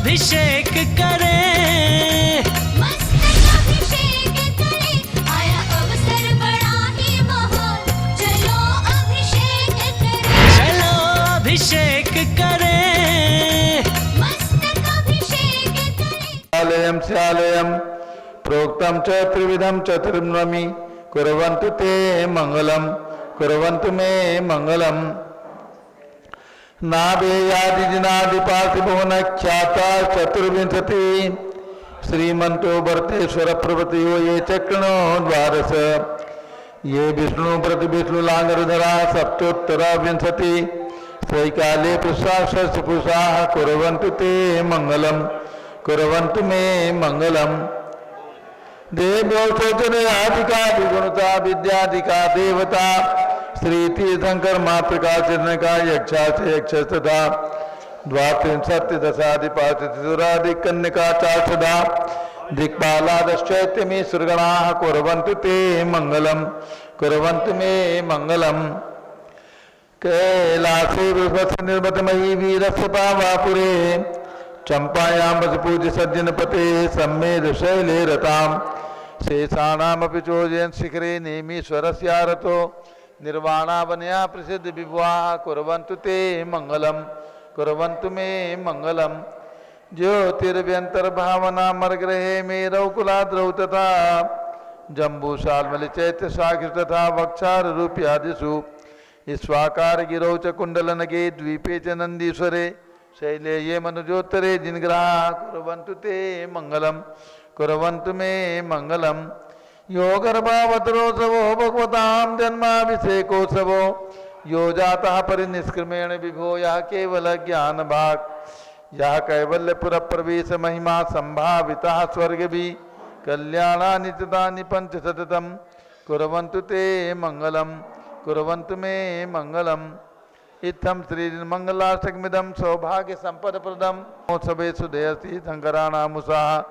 अभिषेक करें, मस्तक अभिषेक करें, आया अवसर बड़ा ही महान, चलो अभिषेक करें, चलो अभिषेक करें, मस्तक अभिषेक करें। श्यालयं श्यालयं प्रोक्तं च त्रिविधं चतुर्नमि कुर्वन्तु ते मंगलम कुर्वन्तु मे मंगलम। नाभेयादिजिनादिपार्थिभुवन ख्याता चतुर्विंशति श्रीमंतो भरतेश्वर प्रभृतियो ये चक्रणो द्वादश ये विष्णु प्रति विष्णु लांगरधरा सप्तोत्तरा विंशति सैकाले पुरुषाः पुरुषाः कुर्वन्तु ते मंगलम कुर्वन्तु मे मंगलम। देव्यो शोचनयाधिका विगुणता विद्याधिका देवता श्री तीर्थंकर मातृका चरणका यक्षा से यक्ष तथा द्वात्रिंशत् दशाधिपाधिक कन्यका चाषदा दिक्पालादश्चैत्यमी सुरगणाः कुर्वन्तु ते मंगलम कुर्वन्तु मे मंगलम। कैलासे निर्मतमयी वीरस्य पावापुरे चंपायां वसपूज्य सज्जनपते सम्मेद शैले रतां शेषाणामपि चोजयन् शिखरे नेमीश्वरस्यारतो निर्वाणावनया प्रसिद्ध विभुवाः कुर्वन्तु ते मंगलम कुर्वन्तु मे मंगलम। ज्योतिर्व्यंतर्भावना मर्गृहे मेरौकुलाद्रौ तथा जम्बूशाल्मलिचैत्य शाखिर तथा वक्षारूप्यादिषु स्वाकार गिरौ च कुंडलनगे द्वीपे च नंदीश्वरे शैले ये मनुजोत्तरे जिनग्रहा कुर्वन्तु ते मंगलम कुर्वन्तु मे मंगलम। यो गर्भावतरोत्सवो भगवतां जन्माभिषेकोत्सवो यो जातः परिनिष्क्रमेण विभो यः केवल ज्ञान भाग यः कैवल्यपुर प्रवेश महिमा संभावितः स्वर्गभि कल्याणानि चितानि पंचशतम् कुर्वन्तु ते मंगलम कुर्वन्तु मे मंगलम। इत्थं श्रीमंगलाष्टकमिदं सौभाग्य संपदप्रदं महोत्सवेषु दयति शंकराणामुषाः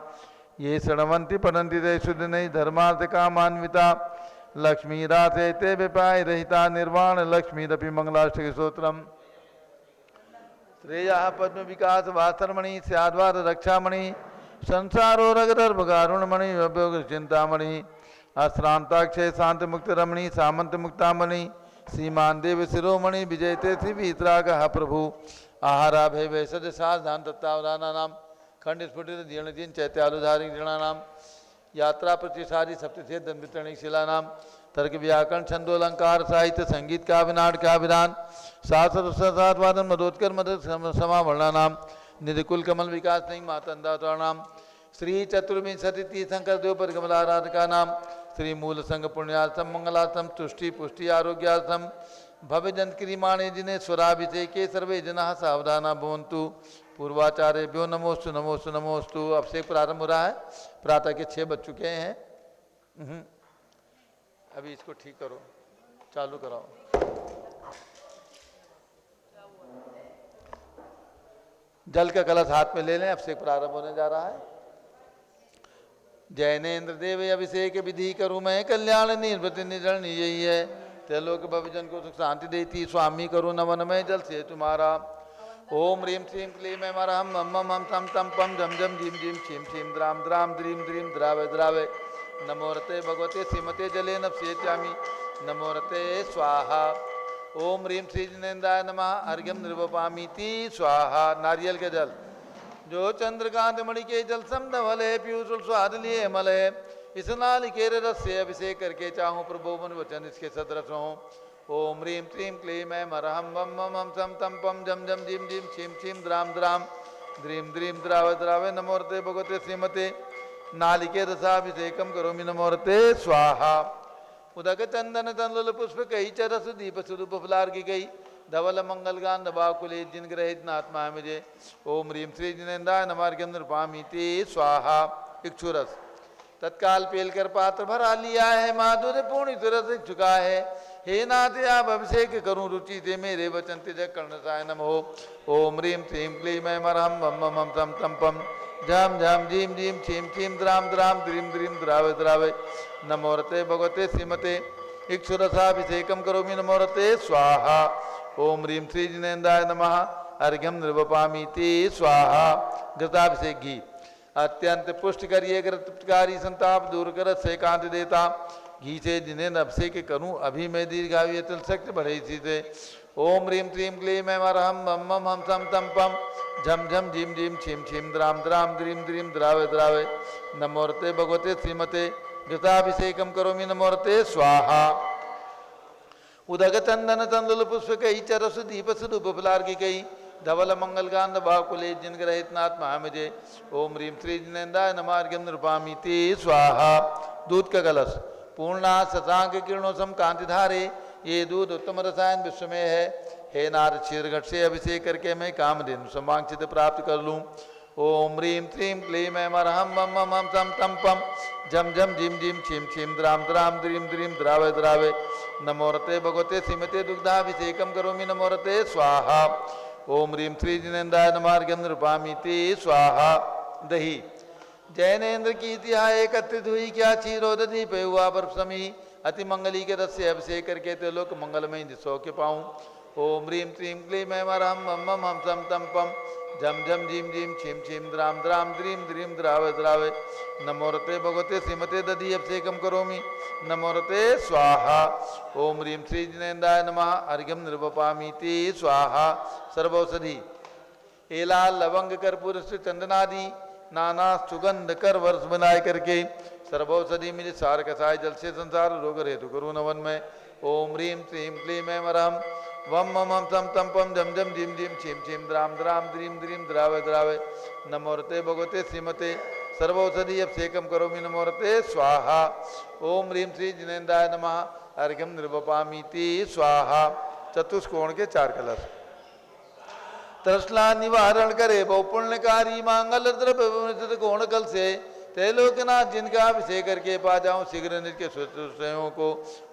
ये शृण्वन्ति पठन्ति तेषु दिनैः धर्मार्थकामान्विता लक्ष्मीरासेते विपाय रहिता निर्वाण लक्ष्मीरपि मंगलाष्टक स्तोत्रम्। श्रेयः पद्म विकास वासरमणि स्याद्वार रक्षामणि संसारो रगदर्भकारुणमणि अभ्योग चिंतामणि अश्रांताक्षय शांत मुक्त रमणि सामंत मुक्तामणि श्रीमान देव शिरोमणि विजयते श्री वीतरागः प्रभु आहारा भय वैसद साधान दत्तावधाना नाम खंड स्फुटित जीर्णजीन चैत्यालुधारी गृणानाम यात्रा प्रतिसारी सप्तशे दंवितरणी शिला नाम तर्क व्याकरण छंदोलंकार साहित्य संगीत का विनाट का विधान शास्त्रवादन मदोत्कर मदद समावर्णा नाम निधि कुल कमल विकास नहीं मातंदा नाम श्री चतुर्विंशति तीर्थंकर देव पर कमलाराधका नाम श्री मूल संघ पुण्यार्थम मंगलार्थम तुष्टि पुष्टि आरोग्यार्थम भव्य जंत्क्रियमाणे जिन्हें स्वराभिषेके सर्वे जना सावधाना भवन्तु। पूर्वाचार्यभ्यो नमोस्तु नमोस्तु नमोस्तु। अभिषेक प्रारंभ हो रहा है, प्रातः के 6 बज चुके हैं। अभी इसको ठीक करो, चालू कराओ। जल का कलश हाथ में ले लें, अभिषेक प्रारंभ होने जा रहा है। जैनेन्द्र देव अभिषेक विधि करूँ मैं कल्याण निर्वृति निधन यही है त्रिलोक भविजन को सुख शांति देती स्वामी करूँ नमन में जल से तुम्हारा। ओम ह्रीं श्रीं क्लीं ऐं मरहं मम मम हम तम तम पम जम जम झीम झीम छीम छीम द्राम द्राम द्रीम द्रीम द्रावे द्रावे नमोरते भगवते श्रीमते जले नप्स्येत्यामि नमोरते स्वाहा। ओम ह्रीं श्री जिनेन्द्राय नमः अर्घ्यम निर्वपामीति स्वाहा। नारियल के जल जो चंद्रकांत मणि के जल समधवल है पीयूष स्वाद लिए मल है इस नालिकेर रस से अभिषेक करके चाहूँ प्रभु मन वचन इसके सदरस हों। ओम ह्रीं क्लीं क्लीं ऐं मरहं मम मम हम सम तम पम जम जम झीम झीम छीम छीम द्राम द्राम द्रीम द्रीम द्रावे द्रावे नमोरते भगवते श्रीमते नालिके रसाभिषेकम करोमि नमोरते स्वाहा। उदक चंदन तंदुल पुष्प कई चरस दीप स्वरूप फलार्घि गई धवल मंगल गान दबाकुले जिन ग्रहित नात्मा मुझे। ओम ह्रीं श्री जिनेन्द्राय नमार्घ्यम निर्पामीति स्वाहा। इक्षुरस तत्काल पेल कर पात्र भरा लिया है माधुर्य पूर्ण तुरस चुका है। हे नाथ आप अभिषेक करूं रुचि से मेरे वचन तिज कर्णसाय नमो। ओम ह्रीं श्रीं क्लीं ऐं मरहं मम मम हम तम तम पम झम झम झीम झीम छीम छीम द्राम द्राम द्रीम द्रीम द्रावे द्रावे नमोरते भगवते श्रीमते इक्षुरसाभिषेकम करोमि नमोरते स्वाहा। ओम ह्रीं श्री जिनेन्द्राय नमः अर्घ्यम नृवपामीति स्वाहा। घृताभिषेक घी अत्यंत पुष्ट करिए, घृतकारी संताप दूर कर से कांति देता। घी से जिन्हें अभिषेक करूं अभी मैं दीर्घायु अतुल शक्ति बढ़े इसी से। ओम ह्रीं क्लीं क्लीं ऐं मरहं मम मम हम सम तम पम झम झम झीम झीम छीम छीम द्राम द्राम द्रीम द्रीम द्रावे द्रावे नमोरते भगवते श्रीमते घृताभिषेकम करोमि नमोरते स्वाहा। उदक चंदन तंदुल पुष्प कई चरस दीप स्वरूप फलार्घि कई धवल मंगल गांध भाकुले जिन ग्रहित नाथ महामजे। ओम ह्रीं श्री जिनेन्द्राय नमः अर्घ्यम नृपामीति स्वाहा। दूध का कलश पूर्णा शशांक किरणों सम कांति धारे, ये दूध उत्तम रसायन विश्व में है। हे नारद क्षीरघट से अभिषेक करके मैं कामधेनु समांक्षित प्राप्त कर लूँ। ओम ह्रीं क्लीं क्लीं ऐं मरहं मम मम हम सम तम पम झम झम झीम झीम छीम छीम द्राम द्राम द्रीम द्रीम द्रावे द्रावे नमोरते भगवते श्रीमते दुग्धाभिषेकम करोमि नमोरते स्वाहा। ओम ह्रीं श्री जिनेन्द्राय नमः अर्घ्यम नृपामीति स्वाहा। दही जैनेन्द्र की तिहाय एकत्रित हुई, क्या क्षीरोदधि पे हुआ बर्फ समी। अति मंगली के रस से अभिषेक करके ते लोक मंगलमय सौख्य पाऊँ। ओम ह्रीं क्लीं क्लीं ऐं मरहं मम मम हम सम तम पम झम झम झीम झीम छीम छीम द्राम द्राम द्रीम द्रीम द्रावे द्रावे नमोरते भगवते श्रीमते दधि अभिषेकम करोमि नमोरते स्वाहा। ओम ह्रीं श्री जिनेन्द्राय नमः अर्घ्यम नृपपामीति स्वाहा। सर्वौषधि एला लवंग कर्पूर चंदनादि नाना सुगंध कर वर्ष बनाए करके सर्वौषधि मिले सार कसाय जल से संसार रोग हेतु करो नवन में। ओम ह्रीं क्लीं क्लीं ऐं मरहं वम मम हम तम तम पम झम झम झीम झीम छीम छीम द्राम द्राम द्रीम द्रीम द्रावे द्रावे नमोरते भगवते श्रीमते सर्वौषधि अभिषेकम करोमि नमोरते स्वाहा। ओम ह्रीं श्री जिनेन्द्राय नमः अर्घ्यम नृपपामीति स्वाहा। चतुष्कोण के 4 कलश तृष्णा निवारण करे बहु पुण्यकारी मांगल द्रव्य कोण कल से त्रैलोकनाथ जिनका अभिषेक करके पा जाऊं शीघ्र नित्य स्वयं को।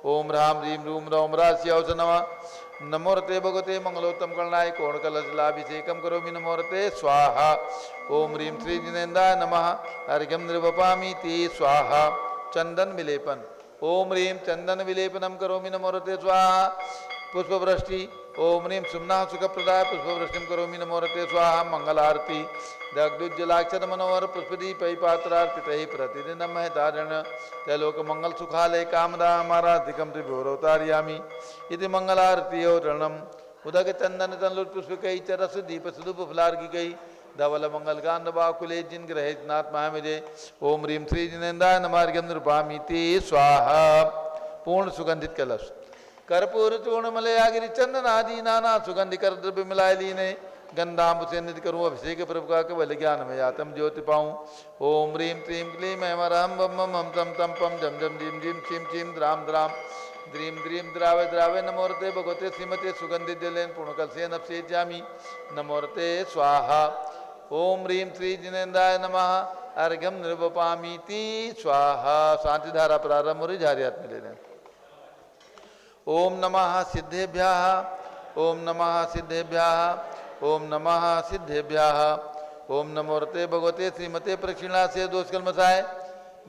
ओम राम ह्रीं रूम रौम राश्यावस नमः नमोरते भगवते मंगलोत्तम करणाय कोण कलशलाभिषेकम करोमि नमोरते स्वाहा। ओम ह्रीं श्री जिनेन्द्राय नमः अर्घ्यम नृपपामीति स्वाहा। चंदन विलेपन ओम ह्रीं चंदन विलेपनम करोमि नमोरते स्वाहा। पुष्पवृष्टि ओम ह्रीं सुम्ना सुखप्रदाय पुष्पवृष्टिम करोमि नमोरते स्वाहा। मंगल आरती दग्धुज्जलाक्षर मनोहर पुष्पदीपै पात्रार्पितैः प्रतिदिनं महदारण त्रैलोक मंगल सुखालय कामदा हमाराधिकम त्रिभुवरोतारयामि इति मंगलारतीयोरणम। उदक चंदन तंलुर पुष्पकै च रस दीप सुदुप फलार्घिकै धवल मंगल गांध बाकुले जिन ग्रहित नाथ महामिजे। ओम ह्रीं श्री जिनेन्द्राय नमः अर्घ्यम नृपामीति स्वाहा। पूर्ण सुगंधित कलश कर्पूर चूर्ण मलयागिरि चंदन आदि नाना सुगंधि कर द्रव्य मिलाए लीने गंधाम्ब से निधि करूँ अभिषेक प्रभु का केवल ज्ञान में आत्म ज्योति पाऊँ। ओम ह्रीं क्लीं क्लीं ऐं मरहं मम मम हम तम तम पम झम झम झीम झीम छीम छीम द्राम द्राम द्रीम द्रीम द्रावे द्रावे नमोरते भगवते श्रीमते सुगंधित जलेन पूर्णकलसेन अभिषेच्यामि नमोरते स्वाहा। ओम ह्रीं श्री जिनेन्द्राय नमः अर्घ्यम नृपपामीति स्वाहा। शांति धारा प्रारंभ हो रही, झारी हाथ में ले लें। ओम नमः सिद्धेभ्यः ओम नमः सिद्धेभ्यः ओम नमः सिद्धेभ्यः। ओम नमोरते भगवते श्रीमते प्रक्षिणा से दोष कलमसाय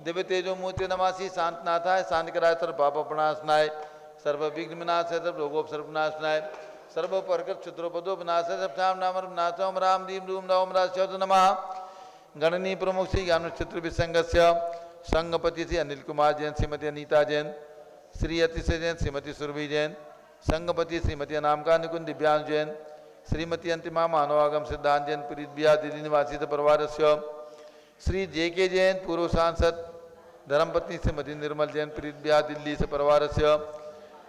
दिव्य तेजो मूर्ति नमासी शांतनाथाय शांत कराय सर्व पाप प्रणाशनाय सर्व विघ्न विनाशाय सर्व रोगोपसर्वनाशनाय सर्व परकर क्षुद्रोपदो विनाशाय सब श्याम नाम नाथम राम दीम रूम नवम राज नमः। गणनी प्रमुख श्री ज्ञान चित्र विसंगस्य संगपति श्री अनिल कुमार जैन श्रीमती अनीता जैन श्री अतिशय जैन श्रीमती सुरभि जैन संगपति श्रीमती अनामका निकुंज दिव्यांश जैन श्रीमती अंतिमा मानवागम सिद्धांत जैन प्रीत बिहार दिल्ली निवासी परिवार श्री जे.के. जैन पूर्व सांसद धर्मपत्नी श्रीमती निर्मल जैन प्रीत बिहार दिल्ली से परिवार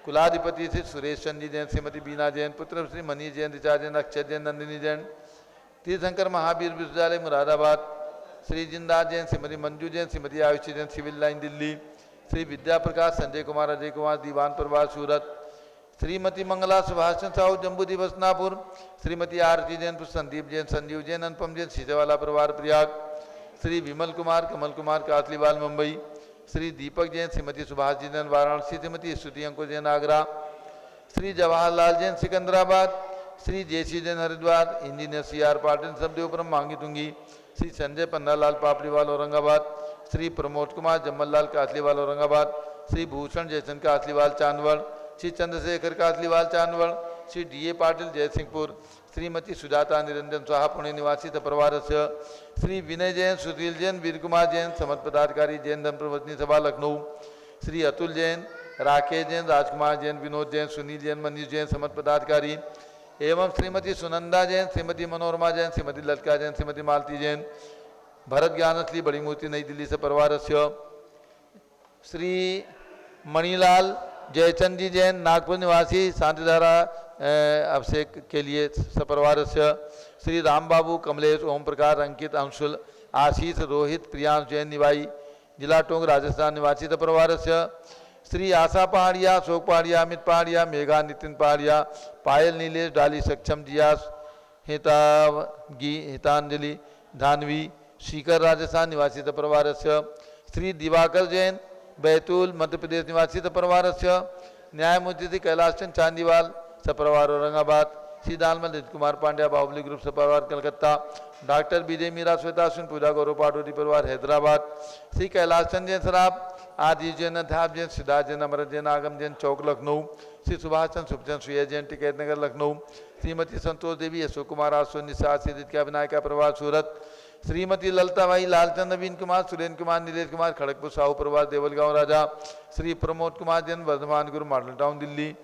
कुलाधिपति श्री सुरेश चंदी जैन श्रीमती बीना जैन पुत्र श्री मनीष जैन ऋचा जैन अक्षय जैन नंदिनी जैन तीर्थंकर महावीर विश्वविद्यालय मुरादाबाद श्री जिंदा जैन श्रीमती मंजू जैन श्रीमती आयुषी जैन सिविल लाइन दिल्ली श्री विद्या प्रकाश संजय कुमार अजय कुमार दीवान परिवार सूरत श्रीमती मंगला सुभाषचंद्र साहू जम्बू दिवस नापुर श्रीमती आरती जैन संदीप जैन संजीव जैन अनुपम जैन सीसेवाला परिवार प्रयाग श्री विमल कुमार कमल कुमार कासलीवाल मुंबई श्री दीपक जैन श्रीमती सुभाष जी जैन वाराणसी श्रीमती स्तुति अंकुर जैन आगरा श्री जवाहरलाल जैन सिकंदराबाद श्री जेसी जैन हरिद्वार इंजीनियर सी.आर. पाटिल सबदेवपुरम मांगी तुंगी श्री संजय पन्नालाल पापड़ीवाल औरंगाबाद श्री प्रमोद कुमार जम्मललाल कासलीवाल औरंगाबाद श्री भूषण जयचंद कासलीवाल चांदवड़ श्री चंद्रशेखर कासलीवाल चांदवड़ श्री डी.ए. पाटिल जयसिंहपुर श्रीमती सुजाता निरंजन स्वाहा पुणे निवासी परिवारस्य श्री विनय जैन, सुशील जैन, वीर कुमार जैन समस्त पदाधिकारी जैन धर्म प्रवर्तनी सभा लखनऊ, श्री अतुल जैन, राकेश जैन, राजकुमार जैन, विनोद जैन, सुनील जैन, मनीष जैन समस्त पदाधिकारी एवं श्रीमती सुनंदा जैन, श्रीमती मनोरमा जैन, श्रीमती ललिता जैन, श्रीमती मालती जैन, भरत ज्ञानश्री बड़ी मूर्ति नई दिल्ली से परिवारस्य श्री मणिलाल जयचंद जी जैन नागपुर निवासी शांतिधारा अभिषेक के लिए सपरिवारस्य श्री राम बाबू, कमलेश, ओम प्रकाश, अंकित, अंशुल, आशीष, रोहित, प्रियांश जैन निवाई जिला टोंक राजस्थान निवासी सपरिवारस्य श्री आशा पहाड़िया, अशोक पहाड़िया, अमित पहाड़िया, मेघा, नितिन पहाड़िया, पायल, नीलेश, डाली, सक्षम, जियास, हितांजलि, धानवी, सीकर राजस्थान निवासी सपरिवारस्य श्री दिवाकर जैन, बैतूल मध्य प्रदेश निवासी सपरिवारस्य न्यायमूर्ति श्री कैलाश चंद चांदीवाल सपरिवार औरंगाबाद, श्री दालमल अजित कुमार पांड्या बाहुबली ग्रुप सपरिवार कलकत्ता, डॉक्टर विजय मीरा श्वेता सिंह पूजा गौरव पाटोरी परिवार हैदराबाद, श्री कैलाश चंद जैन सराफ, आदि जैन, अध्याप जैन, सिद्धार्थ जैन, अमृत जैन, आगम जैन चौक लखनऊ, श्री सुभाष चंद सुखचंद सुया जैन टिकैत नगर लखनऊ, श्रीमती संतोष देवी, अशोक कुमार आसो निशा सिद्धिका विनायका परिवार सूरत, श्रीमती ललिता भाई, लालचंद, नवीन कुमार, सुरेंद्र कुमार, नीलेश कुमार खड़गपुर साहू परिवार देवलगांव राजा, श्री प्रमोद कुमार जैन वर्धमान गुरु मॉडल टाउन दिल्ली,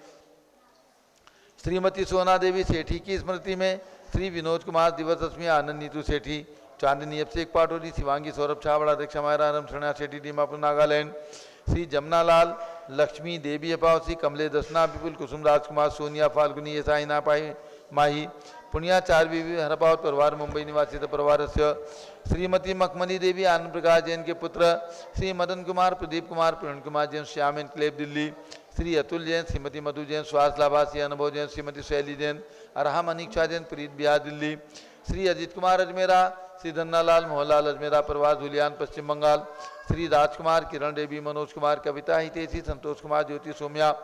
श्रीमती सोना देवी सेठी की स्मृति में श्री विनोद कुमार, दिवस रश्मि, आनंद नीतू सेठी, चांदनी अभिषेक पाटोरी, शिवांगी सौरभ छाबड़ा, दीक्षा मायरा, रमशरणा सेठी, दीमापुर नागालैंड, श्री जमुना लाल, लक्ष्मी देवी अपाव, श्री कमले दसना, विपुल, कुसुम राजकुमार, सोनिया, फाल्गुनी, येसाई नापाई माही, पुनिया चारवी हरपावत परिवार मुंबई निवासी परिवारस्य श्रीमती मखमली देवी, आनंद प्रकाश जैन के पुत्र श्री मदन कुमार, प्रदीप कुमार, प्रवीण कुमार जैन, श्याम एनक्लेव दिल्ली, श्री अतुल जैन, श्रीमती मधु जैन, स्वास्थ्य लाभार्थी अनुभव जैन, श्रीमती शैली जैन, अरहम अनिक्षा जैन, प्रीत बिहार दिल्ली, श्री अजित कुमार अजमेरा, श्री धन्नालाल मोहनलाल अजमेरा परिवार धुलियान पश्चिम बंगाल, श्री राजकुमार, किरण देवी, मनोज कुमार, कविता हितेशी, संतोष कुमार, ज्योति सोम्या,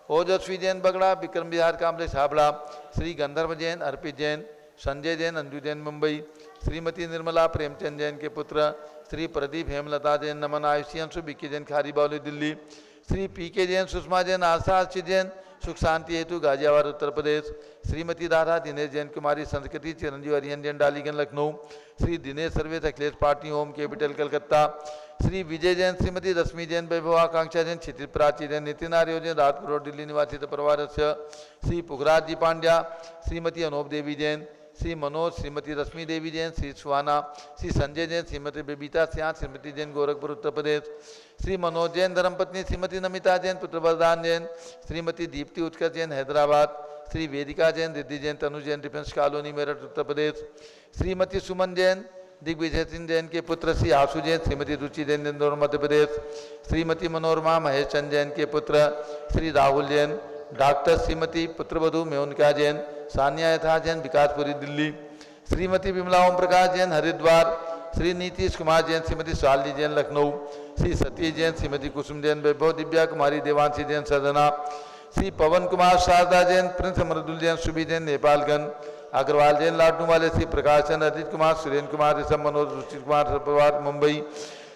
ओजस्वी जैन बगड़ा, विक्रम बिहार कामलेश हाबड़ा, श्री गंधर्व जैन, अर्पित जैन, संजय जैन, अंजू जैन मुंबई, श्रीमती निर्मला प्रेमचंद जैन के पुत्र श्री प्रदीप हेमलता जैन, नमन आयुषी अंशु, बिक्की जैन खारी बावली दिल्ली, श्री पी के जैन, सुषमा जैन, आशा अर्चित जैन, सुख शांति हेतु Ghaziabad Uttar Pradesh, Shrimati Radha Dinesh Jain Kumari, Sanskriti Chiranjeev Harihan Jain Daliganj Lucknow, Shri Dinesh Sarvesh Akhilesh party home capital Calcutta, Shri Vijay Jain, Shrimati Rashmi Jain, Vaibhav Akanksha Jain, Kshitij Prachi Jain, Nitin Arya Jain, Rajpur road Delhi निवासी परिवारस्य श्री पुखराज जी पांड्या, श्रीमती अनूप देवी जैन, श्री मनोज, श्रीमती रश्मि देवी जैन, श्री सुहाना, श्री संजय जैन, श्रीमती बेबीता सिंह, श्रीमती जैन गोरखपुर उत्तर प्रदेश, श्री मनोज जैन धर्मपत्नी, श्रीमती नमिता जैन, पुत्र वरदान जैन, श्रीमती दीप्ति उत्कर्ष जैन हैदराबाद, श्री वेदिका जैन, रिद्धि जैन, तनु जैन डिफेंस कॉलोनी मेरठ उत्तर प्रदेश, श्रीमती सुमन जैन, दिग्विजय सिंह जैन के पुत्र श्री आशु जैन, श्रीमती रुचि जैन इंदौर मध्य प्रदेश, श्रीमती मनोरमा महेश चंद जैन के पुत्र श्री राहुल जैन, डॉक्टर श्रीमती पुत्रवधु मेहुनिका जैन, सानिया यथा जैन विकासपुरी दिल्ली, श्रीमती विमला ओम प्रकाश जैन हरिद्वार, श्री नीतीश कुमार जैन, श्रीमती शालिनी जैन लखनऊ, श्री सतीश जैन, श्रीमती कुसुम जैन वैभव, दिव्या कुमारी देवांशी जैन सदना, श्री पवन कुमार शारदा जैन, प्रिंस मृदुल जैन, सुबी जैन नेपालगंज, अग्रवाल जैन लाडनू वाले, श्री प्रकाश चंद्र, अजित कुमार, सुरेंद्र कुमार, ऋषभ मनोज, रुचिर कुमार परिवार मुंबई,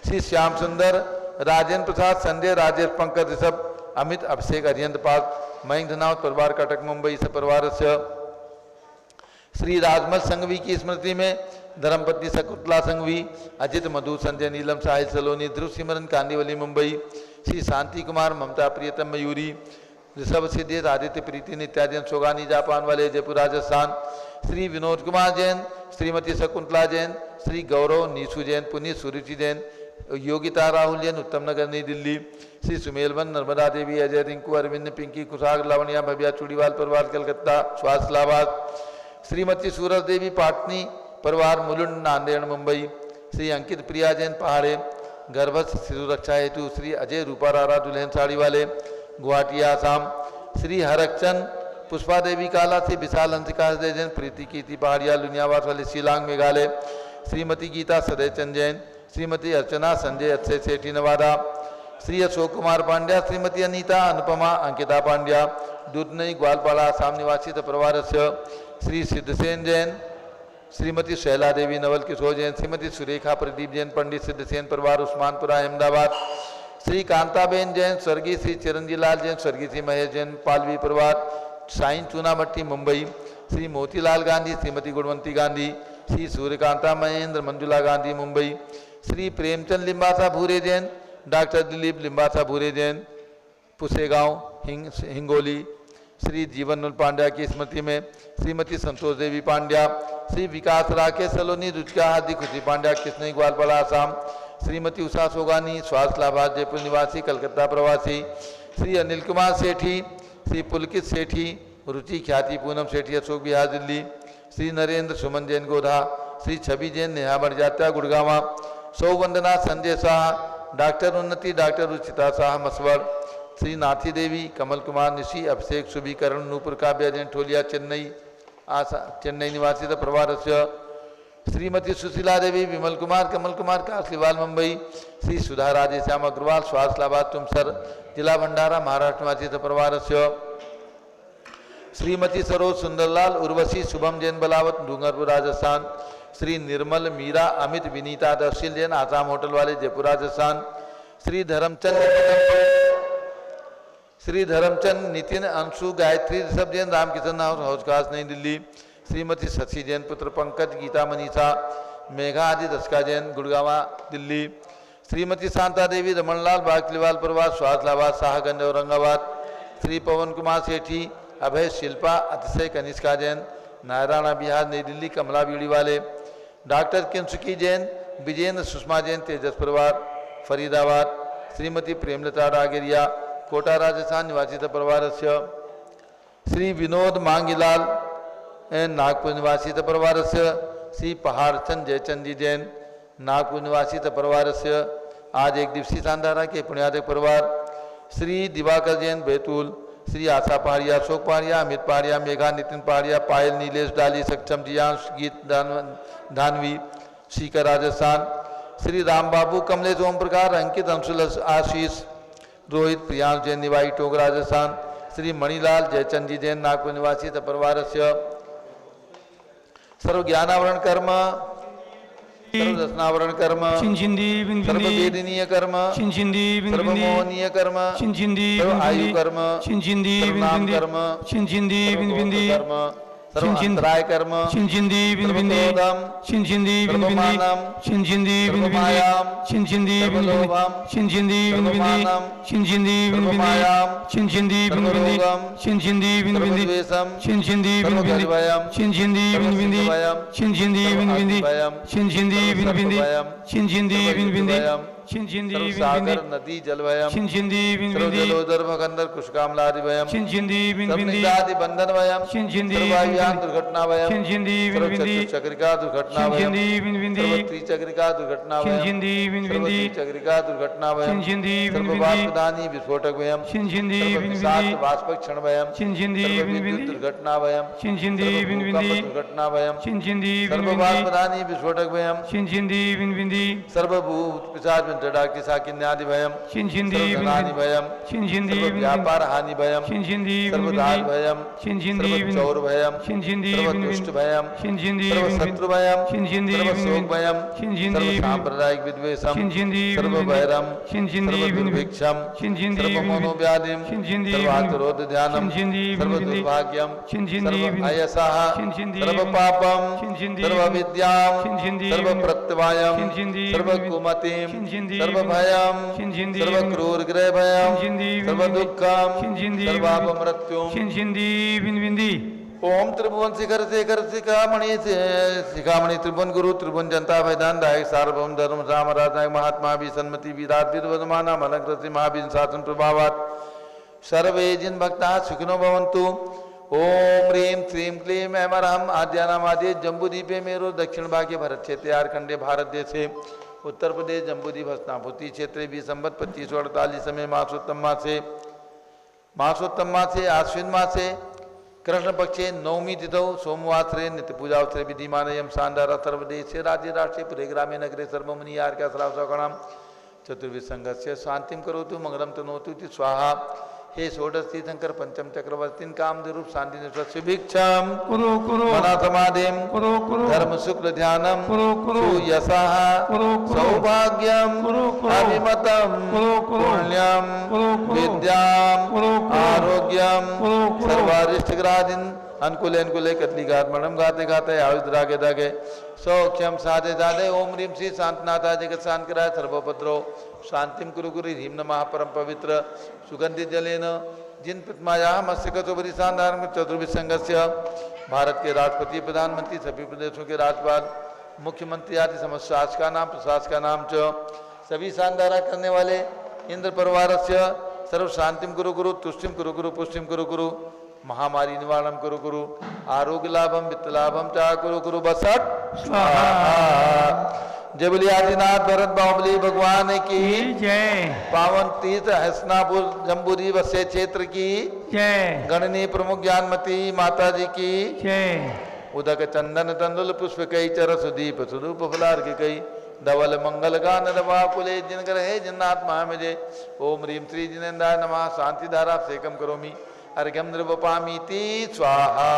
श्री श्याम सुंदर, राजेंद्र प्रसाद, संजय, राजेश, पंकज, ऋषभ, अमित, अभिषेक, अरिहंत पाल, मयंक धनावत परिवार कटक मुंबई से परिवार से श्री राजमल संघवी की स्मृति में धर्मपत्नी शकुंतला संघवी, अजित, मधु, संजय, नीलम, साहिल सलोनी, ध्रुव सिमरन कांदीवली मुंबई, श्री शांति कुमार, ममता प्रियतम मयूरी, ऋषभ सिद्धेश, आदित्य प्रीति, नित्या जैन, सोगानी जापान वाले जयपुर राजस्थान, श्री विनोद कुमार जैन, श्रीमती शकुंतला जैन, श्री गौरव, नीसू जैन, पुनीत, सुरुचि जैन, योगिता राहुल जैन, उत्तम नगर नई दिल्ली, श्री सुमेलवन, नर्मदा देवी, अजय, रिंकू, अरविंद, पिंकी, कुशाग, लावण्या, भव्या, चूड़ीवाल परिवार कलकत्ता स्वास्थ्यलाबाद, श्रीमती सूरज देवी पाटनी परिवार मुलुंड नांदेड़ मुंबई, श्री अंकित प्रिया जैन पहाड़े, गर्भस्थ शिशु रक्षा हेतु श्री अजय रूपा रारा दुल्हन साड़ी वाले गुवाहाटी आसाम, श्री हरकचंद पुष्पा देवी काला, श्री विशाल हंसिका जैन, प्रीति कीर्ति पहाड़िया लुनियावास वाले शिलांग मेघालय, श्रीमती गीता सदय चंद जैन, श्रीमती अर्चना संजय अक्षय सेठी नवादा, श्री अशोक कुमार पांड्या, श्रीमती अनीता अनुपमा अंकिता पांड्या, दुधनई ग्वालपाड़ा आसाम निवासी परिवार से श्री सिद्धसेन जैन, श्रीमती शैला देवी नवल किशोर जैन, श्रीमती सुरेखा प्रदीप जैन, पंडित सिद्धसेन परिवार उस्मानपुरा अहमदाबाद, श्री कांताबेन जैन, स्वर्गीय श्री चिरंजी लाल जैन, स्वर्गीय श्री महेश जैन पालवी परिवार साइन चूनामट्टी मुंबई, श्री मोतीलाल गांधी, श्रीमती गुणवंती गांधी, श्री सूर्यकांता महेंद्र, मंजुला गांधी, मुंबई। श्री प्रेमचंद लिम्बासा भूरे जैन, डॉक्टर दिलीप लिम्बासा भूरे जैन, पुसेगांव हिंगोली। श्री जीवन पांड्या की स्मृति में श्रीमती संतोष देवी पांड्या, श्री विकास राकेश सलोनी, रुचिका हार्दिक, खुशी पांड्या, कृष्ण ग्वालपाड़ा आसाम। श्रीमती उषा सोगानी, स्वास्थ्य लाभार्थ, जयपुर निवासी, कलकत्ता प्रवासी। श्री अनिल कुमार सेठी, श्री पुलकित सेठी, रुचि ख्याति, पूनम सेठी, अशोक विहार, दिल्ली। श्री नरेंद्र सुमन जैन, गोधा। श्री छवि जैन, नेहा बड़जात्या, गुड़गावा। सौवंदना संजय शाह, डॉक्टर उन्नति, डॉक्टर रुचिता शाह, मसवड़। श्री नाथी देवी, कमल कुमार निशी, अभिषेक शुभीकरण, नूपुर काव्या जैन, ठोलिया, चेन्नई चेन्नई निवासी प्रभारस्य। श्रीमती सुशीला देवी, विमल कुमार, कमल कुमार, कासलीवाल, मुंबई। श्री सुधा राजेश्याम अग्रवाल, स्वास्थ्य लाभार्थ, तुमसर, जिला भंडारा, महाराष्ट्र निवासी प्रभारस्य। श्रीमती सरोज सुंदरलाल, उर्वशी, शुभम जैन, बलावत, डूंगरपुर, राजस्थान। श्री निर्मल मीरा, अमित, विनीता, दर्शिल जैन, आसाम होटल वाले, जयपुर, राजस्थान। श्री धर्मचंद नितिन, अंशु, गायत्री, ऋषभ जैन, रामकिशन हाउस खास, नई दिल्ली। श्रीमती शशि जैन, पुत्र पंकज, गीता, मनीषा, मेघा आदि, दशका जैन, गुड़गावा, दिल्ली। श्रीमती शांता देवी, रमनलाल, बागलीवाल प्रवास, स्वास्थ्य लाभार्थ, शाहगंज, औरंगाबाद। श्री पवन कुमार सेठी, अभय, शिल्पा, अतिशय, कनिष्का जैन, नारायणा बिहार, नई दिल्ली, कमला बीड़ी वाले। डॉक्टर किंसुकी जैन, विजेंद्र, सुषमा जैन, तेजस परिवार, फरीदाबाद। श्रीमती प्रेमलता डागेरिया, कोटा, राजस्थान निवासी परिवारस्य। श्री विनोद मांगीलाल, नागपुर निवासी परिवारस्य। श्री पहाड़चंद जयचंद जी जैन, नागपुर निवासी परिवारस्य। आज एक दिवसीय सांधारा के पुण्यादक परिवार। श्री दिवाकर जैन, बैतूल। श्री आशा पहाड़िया, अशोक पहाड़िया, अमित पहाड़िया, मेघा, नितिन पहाड़िया, पायल, नीलेश डाली, सक्षम जियांश, गीत धानवी, सीकर, राजस्थान। श्री राम बाबू, कमलेश, ओम प्रकाश, अंकित, अंशुल, आशीष, रोहित, प्रियांश जैन, निवाई, टोंक, राजस्थान। श्री मणिलाल जयचंद जी जैन, नागपुर निवासी परिवारस्य। सर्व ज्ञानावरण कर्म, सर्व दर्शनावरण कर्म, सर्व वेदनीय कर्म, सर्व मोहनीय कर्म, सर्व आयु कर्म, सर्व नाम कर्म, सर्व कर्म, सर्व अंतराय कर्म, सर्व क्रोधम, सर्व मानम, सर्व मायाम, सर्व लोभम, सर्व मानम, सर्व मायाम, सर्व रोगम, सर्व द्वेषम, सर्व गर्भयम, सर्व सुखभयम, सर्व सागर नदी जलभयम, सर्व जलोदर भगंदर कुशकामलादिभयम, सर्व निदादि बंधन भयम, सर्व वायुयान दुर्घटना भयम, सर्व चक्रिका दुर्घटना भयम, सर्व त्रिचक्रिका दुर्घटना भयम, सर्व त्रिचक्रिका दुर्घटना भयम, सर्व वाष्पदानी विस्फोटक भयम, सर्व विषाक्त वाष्पक्षण भयम, सर्व विद्युत दुर्घटना भयम, सर्व भूकंप दुर्घटना भयम, सर्व वाष्पदानी विस्फोटक भयम, सर्व भूत पिशाच डाक्टी साकिन्यादि भयम, सर्व धनानि भयम, सर्व व्यापार हानि भयम, सर्व राज भयम, सर्व चौर भयम, सर्व दुष्ट भयम, सर्व शत्रु भयम, सर्व शोक भयम, सर्व सांप्रदायिक विद्वेषम, सर्व भैरम, सर्व दुर्भिक्षम, सर्व मनोव्याधिम, सर्व आत्रोध ध्यानम, सर्व दुर्भाग्यम, सर्व अयसः, सर्व पापम, सर्व विद्याम, सर्व प्रत्यवायम, सर्व कुमतिम, सर्व भयम, सर्व क्रूर ग्रह भयम, सर्व दुःखम, सर्व अपमृत्युम। ओम त्रिभुवन शिखर शेखर शिखामणि त्रिभुवन गुरु त्रिभुवन जनता भयदान दायक सार्वभौम धर्म सामराज महात्मा भी सन्मति विराट विद्वदमाना मनक महावीर शासन प्रभावात सर्वे जिन भक्ता सुखिनो भवन्तु। ओम ह्रीं श्रीं क्लीं ऐं अरहम आद्यानामादि जम्बूद्वीपे मेरो दक्षिण भागे भरत क्षेत्रे आर्कंडे भारत देशे उत्तर प्रदेश जम्बूद्वीप हस्तापुति क्षेत्रे भी संवत 2548 में मासोत्तम मासे आश्विन मासे कृष्ण पक्षे नवमी तिथौ सोमवासरे नित्य पूजा अवसरे विधिमानयम शानदार सर्वदेशे राज्य राष्ट्रे पुरे ग्रामे नगरे सर्वमुनि आर्का श्रावसकणाम चतुर्विध संघस्य शांतिम करोतु मंगलम तनोतु इति स्वाहा। हे षोडशी शंकर पंचम चक्रवर्ती कामदेव शांति सुभिक्षम मना समाधिम धर्म शुक्ल ध्यानम सुयशः सौभाग्यम अभिमतम पुण्यम विद्याम आरोग्यम सर्वारिष्टग्रादिन अनुकूले अनुकूले कतली घात मणम गाते गाते आयुष द्रागे दागे सौख्यम साधे साधे ओम ह्रीम श्री शांतनाथा जगत शांत कराय सर्वोपद्रो शांतिम कुरु गुरु ह्रीम नमः परम पवित्र सुगंधित जलेन जिन प्रतिमाया मत्स्य चौबरी शानदार चतुर्विसंगस्य भारत के राष्ट्रपति प्रधानमंत्री सभी प्रदेशों के राज्यपाल मुख्यमंत्री आदि समस्त शासका नाम च सभी शानदारा करने वाले इंद्र परिवार से सर्व शांतिम कुरु गुरु तुष्टिम कुरु गुरु पुष्टिम कुरु गुरु महामारी निवारणम कुरु गुरु आरोग्य लाभम वित्त लाभम चा कुरु गुरु बसट जय बोलिए आदिनाथ भरत बाहुबली भगवान की जय पावन तीर्थ हसनापुर जम्बूरी वस्य क्षेत्र की जय गणनी प्रमुख ज्ञानमती माता जी की जय उदक चंदन तंदुल पुष्प कई चर सुदीप स्वरूप फलार्घ कई धवल मंगल गान दवा कुले जिन ग्रहे जिन्नात्मा मुझे ओम ह्रीम श्री जिनेन्द्राय नमः शांति धारा सेकम करोमि अर्घ्यम नृवपामीति स्वाहा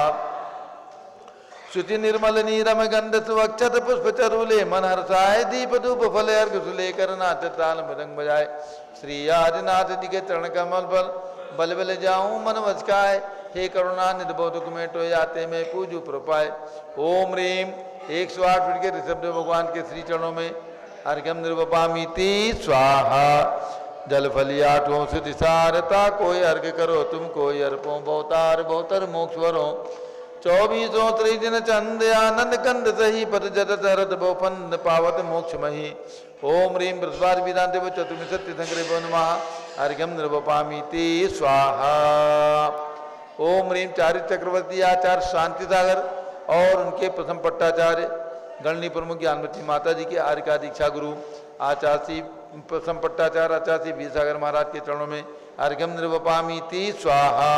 शुचि निर्मल नीरम गंध सुवक्षत पुष्प चरुले मन हर्षाय दीप धूप फल अर्घ सुलेकर नाथ ताल मृदंग बजाय श्री आदिनाथ जी के चरण कमल पर बल बल जाऊं मन वचकाय हे करुणा निधबोधक मेटो याते में पूजू प्रपाय ओम ह्रीम 108 फीट के ऋषभ भगवान के श्री चरणों में अर्घ्यम निर्वपामीति स्वाहा जल फलियाठों से दिशारता कोई अर्घ करो तुम कोई अर्पो बहुतार बहुतर मोक्षवरो 24 त्रिदिन चंद आनंद कंद सही पद जत तरत बहुपंद पावत मोक्ष मही ओम ह्रीम बृहस्पति विदांते चतुर्विंशति संग्रह नमः अर्घ्यम निर्वपामीति स्वाहा ओम ह्रीम चारित्र चक्रवर्ती आचार्य शांति सागर और उनके प्रथम पट्टाचार्य गणनी प्रमुख ज्ञानवती माता जी के आर्य का दीक्षा गुरु आचार्य प्रथम पट्टाचार्य आचार्य वीर सागर महाराज के चरणों में अर्घ्यम निर्वपामीति स्वाहा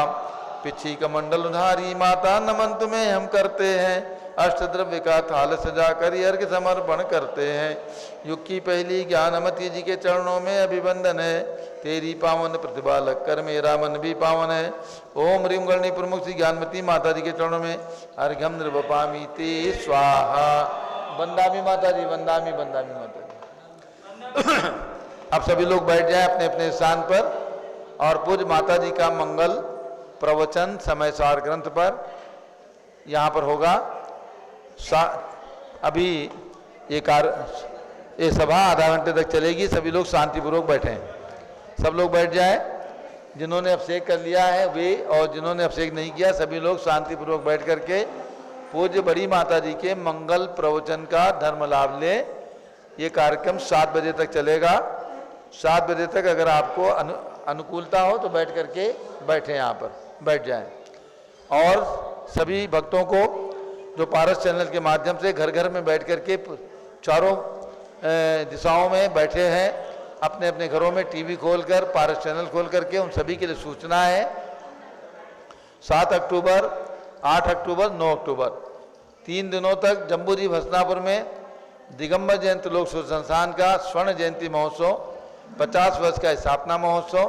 पिछी कमंडल उधारी माता नमन तुम्हें हम करते हैं अष्ट द्रव्य का थाल सजा कर अर्घ्य समर्पण करते हैं युग की पहली ज्ञानमती जी के चरणों में अभिवंदन है तेरी पावन प्रतिभा लग कर मेरा मन भी पावन है ओम ह्रीम गणनी प्रमुख श्री ज्ञानमती माता जी के चरणों में अर्घ्यम निर्वपामीति स्वाहा वंदामी माता जी वंदामी वंदामी माता जी। अब सभी लोग बैठ जाएं अपने अपने स्थान पर और पूज्य माता जी का मंगल प्रवचन समय सार ग्रंथ पर यहाँ पर होगा। अभी ये सभा आधा घंटे तक चलेगी। सभी लोग शांतिपूर्वक बैठें, सब लोग बैठ जाएं। जिन्होंने अभिषेक कर लिया है वे और जिन्होंने अभिषेक नहीं किया सभी लोग शांतिपूर्वक बैठ करके पूज्य बड़ी माता जी के मंगल प्रवचन का धर्म लाभ लें। ये कार्यक्रम 7 बजे तक चलेगा। 7 बजे तक अगर आपको अनुकूलता हो तो बैठ करके बैठें, यहाँ पर बैठ जाएं। और सभी भक्तों को जो पारस चैनल के माध्यम से घर घर में बैठ करके चारों दिशाओं में बैठे हैं, अपने अपने घरों में टीवी खोलकर पारस चैनल खोल करके उन सभी के लिए सूचना है 7 अक्टूबर, 8 अक्टूबर, 9 अक्टूबर 3 दिनों तक जम्बूरी भसनापुर में दिगंबर जयंती लोक संस्थान का स्वर्ण जयंती महोत्सव, 50 वर्ष का स्थापना महोत्सव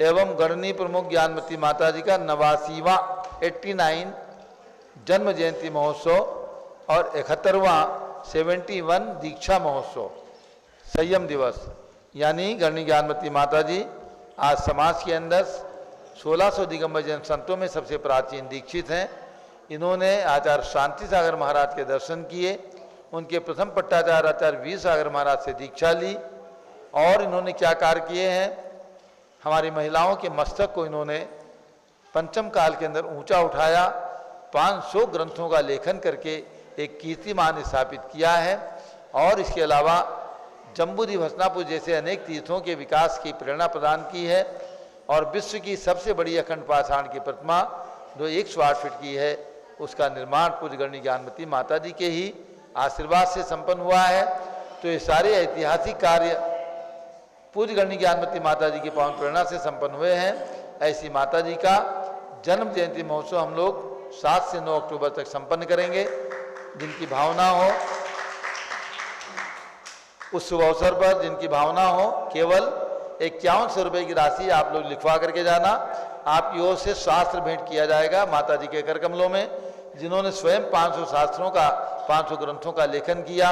एवं गणनी प्रमुख ज्ञानमती माता जी का 89वां 89 जन्म जयंती महोत्सव और 71वां 71 दीक्षा महोत्सव संयम दिवस, यानी गणनी ज्ञानमती माता जी आज समाज के अंदर 1600 दिगंबर जैन संतों में सबसे प्राचीन दीक्षित हैं। इन्होंने आचार्य शांति सागर महाराज के दर्शन किए, उनके प्रथम पट्टाचार्य आचार्य वीर सागर महाराज से दीक्षा ली और इन्होंने क्या कार्य किए हैं, हमारी महिलाओं के मस्तक को इन्होंने पंचम काल के अंदर ऊंचा उठाया, 500 ग्रंथों का लेखन करके एक कीर्तिमान स्थापित किया है। और इसके अलावा जम्बूरी भसनापुर जैसे अनेक तीर्थों के विकास की प्रेरणा प्रदान की है और विश्व की सबसे बड़ी अखंड पाषाण की प्रतिमा जो 108 फीट की है उसका निर्माण पूज्य गणनी ज्ञानमती माता जी के ही आशीर्वाद से संपन्न हुआ है। तो ये सारे ऐतिहासिक कार्य पूज्य गणनी ज्ञानमती माता जी की पावन प्रेरणा से संपन्न हुए हैं। ऐसी माता जी का जन्म जयंती महोत्सव हम लोग 7 से 9 अक्टूबर तक संपन्न करेंगे। जिनकी भावना हो उस शुभ अवसर पर, जिनकी भावना हो, केवल 5100 रुपये की राशि आप लोग लिखवा करके जाना। आपकी ओर से शास्त्र भेंट किया जाएगा माता जी के कर कमलों में। जिन्होंने स्वयं 500 शास्त्रों का 500 ग्रंथों का लेखन किया,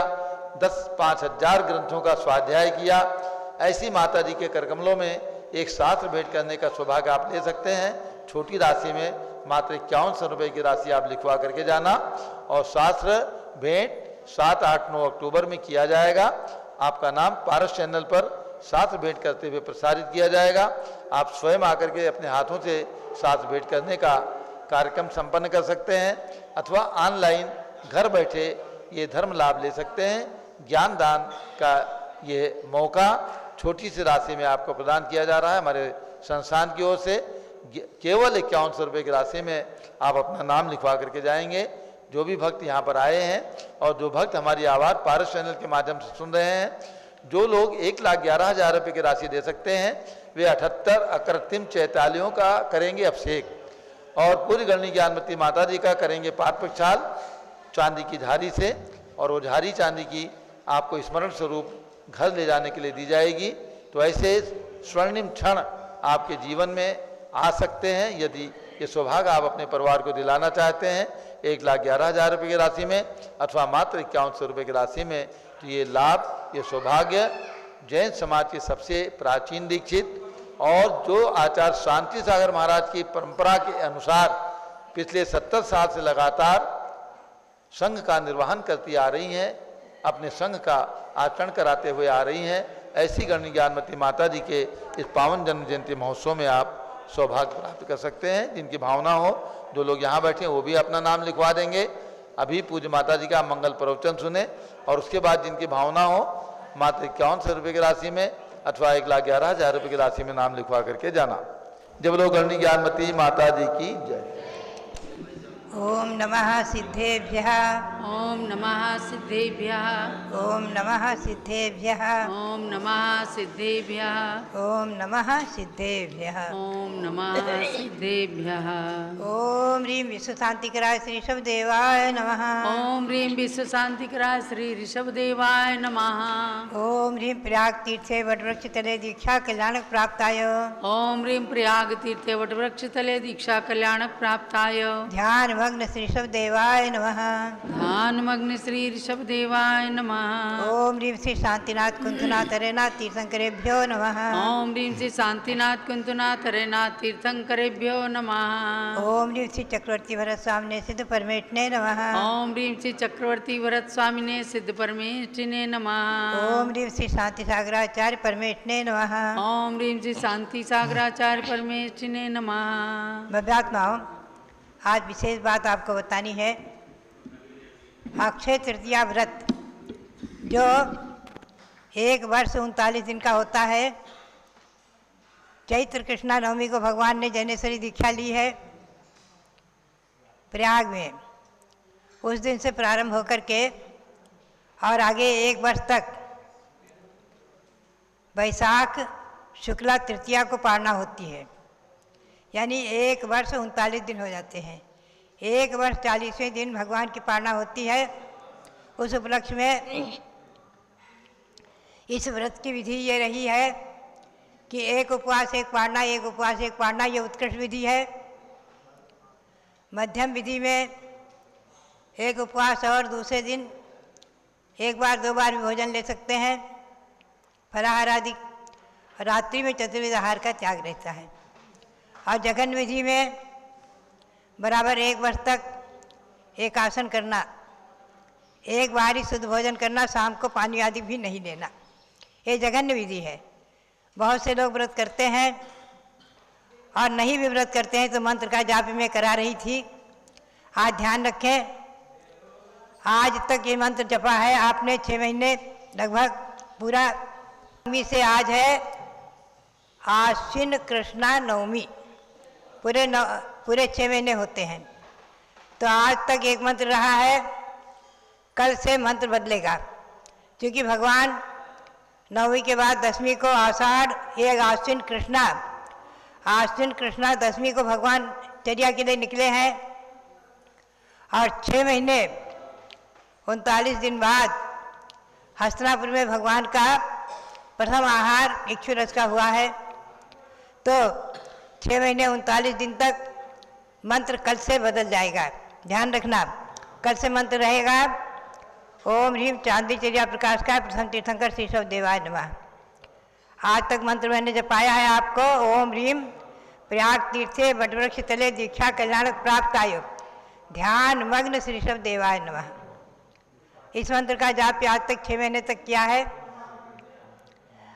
5000 ग्रंथों का स्वाध्याय किया, ऐसी माता जी के कर कमलों में एक शास्त्र भेंट करने का सौभाग्य आप ले सकते हैं। छोटी राशि में मात्र 5100 रुपये की राशि आप लिखवा करके जाना। और शास्त्र भेंट 7, 8, 9 अक्टूबर में किया जाएगा। आपका नाम पारस चैनल पर शास्त्र भेंट करते हुए प्रसारित किया जाएगा। आप स्वयं आकर के अपने हाथों से शास्त्र भेंट करने का कार्यक्रम संपन्न कर सकते हैं, अथवा ऑनलाइन घर बैठे ये धर्म लाभ ले सकते हैं। ज्ञान दान का ये मौका छोटी सी राशि में आपको प्रदान किया जा रहा है हमारे संस्थान की ओर से। केवल 5100 रुपये की राशि में आप अपना नाम लिखवा करके जाएंगे। जो भी भक्त यहाँ पर आए हैं और जो भक्त हमारी आवाज़ पारस चैनल के माध्यम से सुन रहे हैं, जो लोग 1,11,000 रुपये की राशि दे सकते हैं, वे 78 अकृत्रिम चैतालियों का करेंगे अभिषेक और पूरी गणनी ज्ञानमती माता जी का करेंगे पाद प्रक्षाल चांदी की झारी से। और वो झारी चांदी की आपको स्मरण स्वरूप घर ले जाने के लिए दी जाएगी। तो ऐसे स्वर्णिम क्षण आपके जीवन में आ सकते हैं यदि ये सौभाग्य आप अपने परिवार को दिलाना चाहते हैं 1,11,000 रुपये की राशि में अथवा मात्र 5100 रुपये की राशि में। तो ये लाभ, ये सौभाग्य जैन समाज के सबसे प्राचीन दीक्षित और जो आचार्य शांति सागर महाराज की परंपरा के अनुसार पिछले 70 साल से लगातार संघ का निर्वहन करती आ रही हैं, अपने संघ का आचरण कराते हुए आ रही हैं, ऐसी गणनी ज्ञानमती माता जी के इस पावन जन्म जयंती महोत्सव में आप सौभाग्य प्राप्त कर सकते हैं। जिनकी भावना हो, जो लोग यहाँ बैठे हैं वो भी अपना नाम लिखवा देंगे। अभी पूज्य माता जी का मंगल प्रवचन सुने और उसके बाद जिनकी भावना हो मात्र 5100 रुपये की राशि में अथवा 1,11,000 रुपये की राशि में नाम लिखवा करके जाना। जब लोग गणनी ज्ञानमती माता जी की जय। ओम नमः सिद्धेभ्यः। ओम नमः सिद्धेभ्यः। ओम नमः सिद्धेभ्यः। ओम नमः सिद्धेभ्यः। ओम नमः सिद्धेभ्यः। ओम नमः सिद्धेभ्यः। ओम ह्रीं विश्व शांतिकराय श्री ऋषभदेवाय नमः। ओम ह्रीं विश्व शांतिकराय श्री ऋषभदेवाय नमः। ओम ह्रीं प्रयाग तीर्थे वटवृक्ष तले दीक्षा कल्याणक प्राप्ताय। ओम ह्रीं प्रयाग तीर्थे वटवृक्ष तले दीक्षा कल्याणक प्राप्ताय। ध्यान मग्न श्री ऋषभदेवाय नमः। ध्यान मग्न श्री ऋषभदेवाय नमः। ओम ह्रीं श्री शांतिनाथ कुंथनाथ हरेनाथ तीर्थंकरेभ्यो नमः। ओम ह्रीं श्री शांतिनाथ कुंतनाथ हरेनाथ तीर्थंकरेभ्यो नमः। ओम ह्रीं श्री चक्रवर्ती भरत स्वामिने सिद्ध परमेष्ठिने नमः। ओम ह्रीं श्री चक्रवर्ती भरत स्वामिने सिद्ध परमेष्ठिने नमः। ओम ह्रीं श्री शांति सागराचार्य परमेष्ठिने नमः। ओम ह्रीं श्री शांति सागराचार्य परमेष्ठिने नमः। भव्यात्माओं, आज विशेष बात आपको बतानी है। अक्षय तृतीया व्रत जो 1 वर्ष 39 दिन का होता है, चैत्र कृष्णा नवमी को भगवान ने जैनेश्वरी दीक्षा ली है प्रयाग में। उस दिन से प्रारंभ होकर के और आगे 1 वर्ष तक वैशाख शुक्ला तृतीया को पारना होती है, यानी 1 वर्ष 39 दिन हो जाते हैं। 1 वर्ष 40वें दिन भगवान की पारना होती है। उस उपलक्ष्य में इस व्रत की विधि ये रही है कि 1 उपवास 1 पारना, 1 उपवास 1 पारना, ये उत्कृष्ट विधि है। मध्यम विधि में 1 उपवास और दूसरे दिन 1 बार 2 बार भी भोजन ले सकते हैं, फलाहार आदि। रात्रि में चतुर्विध आहार का त्याग रहता है। और जघन विधि में बराबर 1 वर्ष तक एक आसन करना, 1 बार ही शुद्ध भोजन करना, शाम को पानी आदि भी नहीं लेना, ये जघन्य विधि है। बहुत से लोग व्रत करते हैं और नहीं भी व्रत करते हैं तो मंत्र का जाप में करा रही थी। आज ध्यान रखें, आज तक ये मंत्र जपा है आपने 6 महीने लगभग पूरा। नवमी से आज है आश्विन कृष्णा नवमी, पूरे 6 महीने होते हैं। तो आज तक एक मंत्र रहा है, कल से मंत्र बदलेगा, क्योंकि भगवान नवमी के बाद दशमी को आषाढ़, एक आश्विन कृष्णा दशमी को भगवान चर्या के लिए निकले हैं। और 6 महीने 39 दिन बाद हस्तिनापुर में भगवान का प्रथम आहार इक्षु रस का हुआ है। तो 6 महीने 39 दिन तक मंत्र कल से बदल जाएगा। ध्यान रखना, कल से मंत्र रहेगा ओम ह्रीम चांदी चर्या प्रकाश का प्रथम तीर्थंकर श्री ऋषभदेवाय नमः। आज तक मंत्र मैंने जब पाया है आपको, ओम ह्रीम प्रयाग तीर्थे वटवृक्ष तले दीक्षा कल्याण प्राप्त आयो ध्यान मग्न श्री ऋषभ देवाय नमः। इस मंत्र का जाप आज तक 6 महीने तक किया है।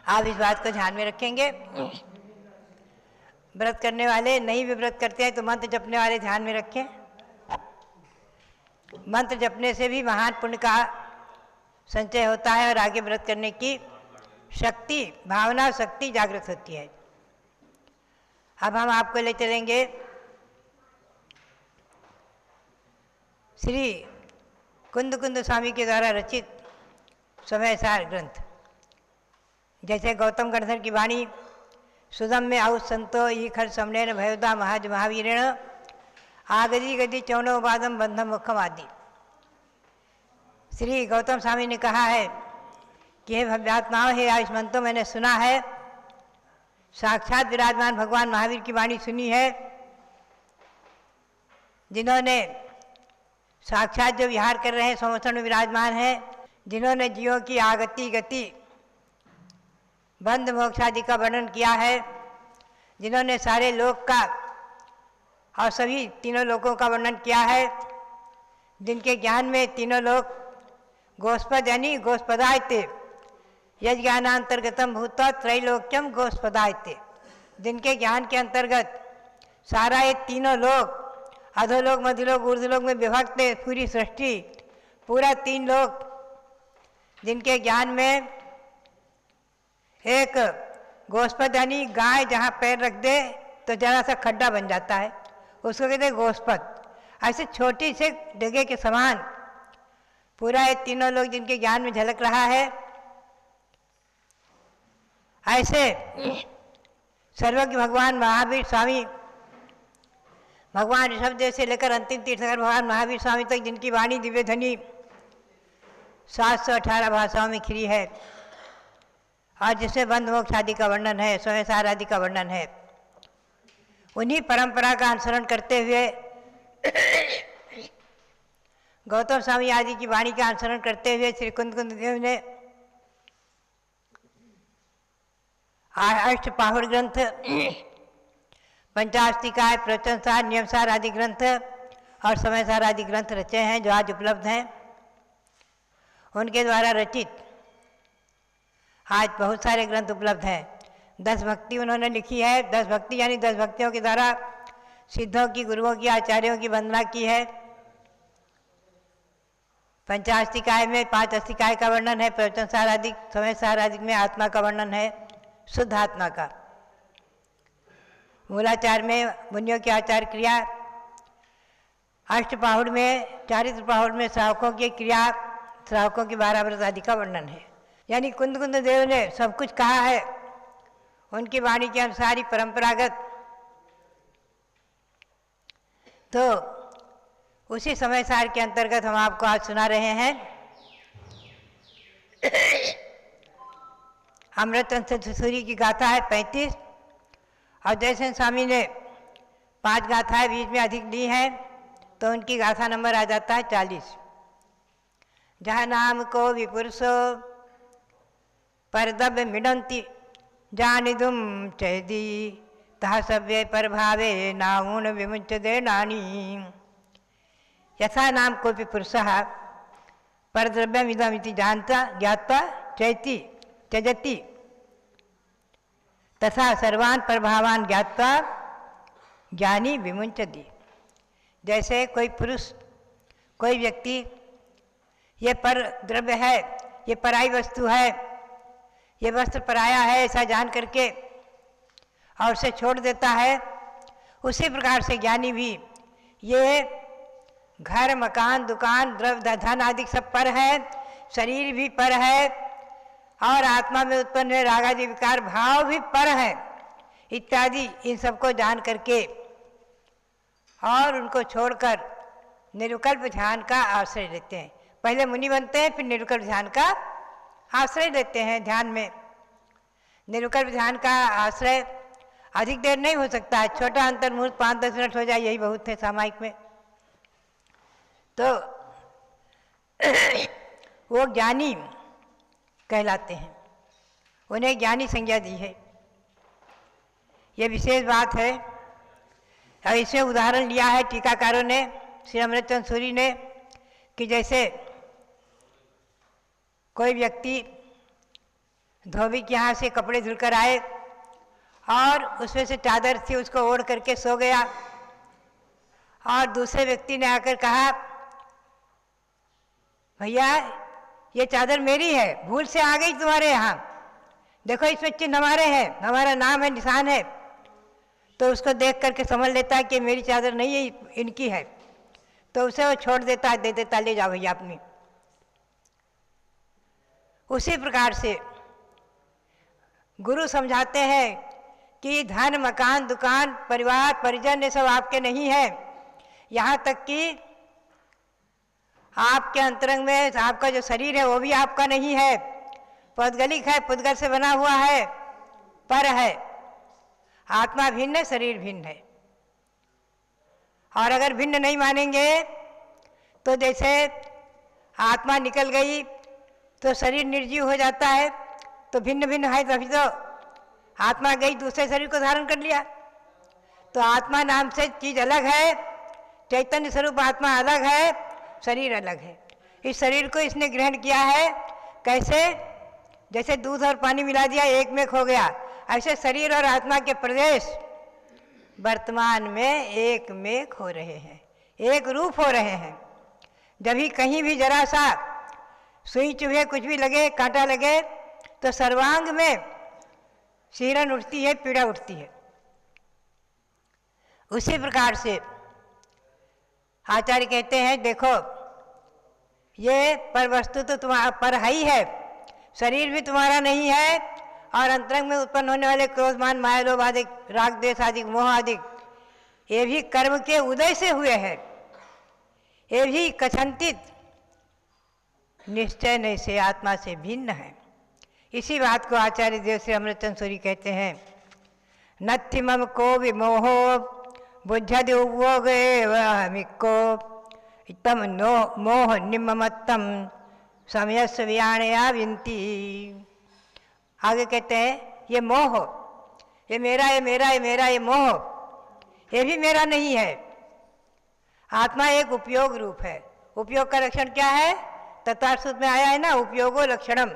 आप इस बात को ध्यान में रखेंगे। व्रत करने वाले नहीं भी व्रत करते हैं तो मंत्र जपने वाले ध्यान में रखें। मंत्र जपने से भी महान पुण्य का संचय होता है और आगे व्रत करने की शक्ति, भावना शक्ति जागृत होती है। अब हम आपको ले चलेंगे श्री कुंद कुंद स्वामी के द्वारा रचित समयसार ग्रंथ। जैसे गौतम गणधर की वाणी सुदम में आउस संतो ई खर समनेन भयोदा महाज महावीरेण आगदी गदी चौनो बादम बंधम मुखम आदि। श्री गौतम स्वामी ने कहा है कि हे भव्यात्माओं, हे आयुष्मंतों, मैंने सुना है, साक्षात विराजमान भगवान महावीर की वाणी सुनी है, जिन्होंने साक्षात जो विहार कर रहे हैं संवत्सर में विराजमान हैं, जिन्होंने जीवों की आगति गति बंध मोक्ष आदि का वर्णन किया है, जिन्होंने सारे लोक का और सभी तीनों लोकों का वर्णन किया है, जिनके ज्ञान में तीनों लोक गोस्पद यानी गोस्पदायते यज्ञानांतर्गतम भूत त्रैलोक्यम गोस्पदायते, जिनके ज्ञान के अंतर्गत सारा ये तीनों लोक अधोलोक मध्यलोक ऊर्ध्वलोक में विभक्त है पूरी सृष्टि, पूरा 3 लोक, जिनके ज्ञान में एक गोस्पद यानी गाय जहाँ पैर रख दे तो जरा सा खड्डा बन जाता है, उसको कहते हैं गोस्पद। ऐसे छोटी से जगह के समान पूरा ये तीनों लोग जिनके ज्ञान में झलक रहा है, ऐसे सर्वज्ञ भगवान महावीर स्वामी, भगवान ऋषभदेव से लेकर अंतिम तीर्थंकर भगवान महावीर स्वामी तक, जिनकी वाणी दिव्य ध्वनि 718 भाषाओं में खिरी है और जिसमें बंध मोक्ष आदि का वर्णन है, स्वयंसार आदि का वर्णन है, उन्हीं परंपरा का अनुसरण करते हुए गौतम स्वामी आदि की वाणी का अनुसरण करते हुए श्री कुंद कुंद देव ने अष्टपाहुड़ ग्रंथ, पंचाष्टिकाय, प्रवचनसार, नियमसार आदि ग्रंथ और समयसार आदि ग्रंथ रचे हैं जो आज उपलब्ध हैं। उनके द्वारा रचित आज बहुत सारे ग्रंथ उपलब्ध हैं। 10 भक्ति उन्होंने लिखी है। 10 भक्ति यानी 10 भक्तियों के द्वारा सिद्धों की, गुरुओं की, आचार्यों की वंदना की है। पंचाष्टिकाय में 5 अस्तिकाय का वर्णन है, प्रवचनसार आदि, समयसार आदि में आत्मा का वर्णन है, शुद्ध आत्मा का। मूलाचार में मुनियों की आचार क्रिया, अष्टपाहुड़ में, चारित्र पाहुड़ में श्रावकों की क्रिया, श्रावकों की 12 व्रत आदि का वर्णन है। यानी कुंद कुंद देव ने सब कुछ कहा है उनकी वाणी के अनुसार ही परंपरागत। तो उसी समयसार के अंतर्गत हम आपको आज सुना रहे हैं अमृत सूरी की गाथा है 35 और जयसेन स्वामी ने 5 गाथाएं बीच में अधिक दी हैं तो उनकी गाथा नंबर आ जाता है 40। जहाँ नाम को विपुरुषो परदब मिडंती जानिदुम चैदी तह सव्य प्रभावे नाऊन विमुच दे नानी। यथा नाम कोपि पुरुषः परद्रव्यमिदमिति जानता ज्ञात्वा चैति त्यजति तथा सर्वान् प्रभावान् ज्ञात्वा ज्ञानी विमुंचति। जैसे कोई पुरुष, कोई व्यक्ति ये पर द्रव्य है, ये पराई वस्तु है, ये वस्त्र पराया है ऐसा जान करके और उसे छोड़ देता है, उसी प्रकार से ज्ञानी भी ये घर, मकान, दुकान, द्रव्य, धन आदि सब पर है, शरीर भी पर है और आत्मा में उत्पन्न राग आदि विकार भाव भी पर है इत्यादि, इन सबको जान करके और उनको छोड़कर निरुकल्प ध्यान का आश्रय लेते हैं। पहले मुनि बनते हैं, फिर निरुकल्प ध्यान का आश्रय लेते हैं। ध्यान में निरुकल्प ध्यान का आश्रय अधिक देर नहीं हो सकता है, छोटा अंतर्मुहूर्त 5-10 मिनट हो जाए यही बहुत है सामायिक में। तो वो ज्ञानी कहलाते हैं, उन्हें ज्ञानी संज्ञा दी है। ये विशेष बात है और इसमें उदाहरण लिया है टीकाकारों ने, श्री अमृतचंद सूरी ने, कि जैसे कोई व्यक्ति धोबी के यहाँ से कपड़े धुलकर आए और उसमें से चादर थी उसको ओढ़ करके सो गया, और दूसरे व्यक्ति ने आकर कहा भैया ये चादर मेरी है, भूल से आ गई तुम्हारे यहाँ, देखो इसमें चिन्ह हमारे हैं, हमारा नाम है, निशान है। तो उसको देख करके समझ लेता है कि मेरी चादर नहीं है, इनकी है, तो उसे वो छोड़ देता है, दे देता, ले जाओ भैया अपनी। उसी प्रकार से गुरु समझाते हैं कि धन, मकान, दुकान, परिवार, परिजन ये सब आपके नहीं है, यहाँ तक कि आपके अंतरंग में आपका जो शरीर है वो भी आपका नहीं है, पौद्गलिक है, पुद्गल से बना हुआ है, पर है। आत्मा भिन्न है, शरीर भिन्न है। और अगर भिन्न नहीं मानेंगे तो जैसे आत्मा निकल गई तो शरीर निर्जीव हो जाता है, तो भिन्न भिन्न है, तभी तो आत्मा गई दूसरे शरीर को धारण कर लिया। तो आत्मा नाम से चीज अलग है, चैतन्य स्वरूप आत्मा अलग है, शरीर अलग है। इस शरीर को इसने ग्रहण किया है कैसे? जैसे दूध और पानी मिला दिया एक में हो गया, ऐसे शरीर और आत्मा के प्रदेश वर्तमान में एक में हो रहे हैं, एक रूप हो रहे हैं। जब भी कहीं भी जरा सा सुई चुभे, कुछ भी लगे, कांटा लगे, तो सर्वांग में सिहरन उठती है, पीड़ा उठती है। उसी प्रकार से आचार्य कहते हैं देखो ये पर वस्तु तो तुम्हारा पर ही है, शरीर भी तुम्हारा नहीं है, और अंतरंग में उत्पन्न होने वाले क्रोध, मान, माया, लोभ आदि, राग, द्वेष आदि, मोह आदि, ये भी कर्म के उदय से हुए हैं, ये भी कथंतित निश्चय नहीं से आत्मा से भिन्न है। इसी बात को आचार्य देव श्री अमृतचंद सूरी कहते हैं, नत्थि मम को विमोहो बुद्धि उपभोगेवहमिको तम नो मोह निममत्तम समयस्व वियाणया विनती। आगे कहते हैं ये मोह, ये मेरा, ये मेरा, ये मेरा, ये मोह, ये भी मेरा नहीं है। आत्मा एक उपयोग रूप है। उपयोग का लक्षण क्या है? तत्वार्थ सूत्र में आया है ना, उपयोगो लक्षणम।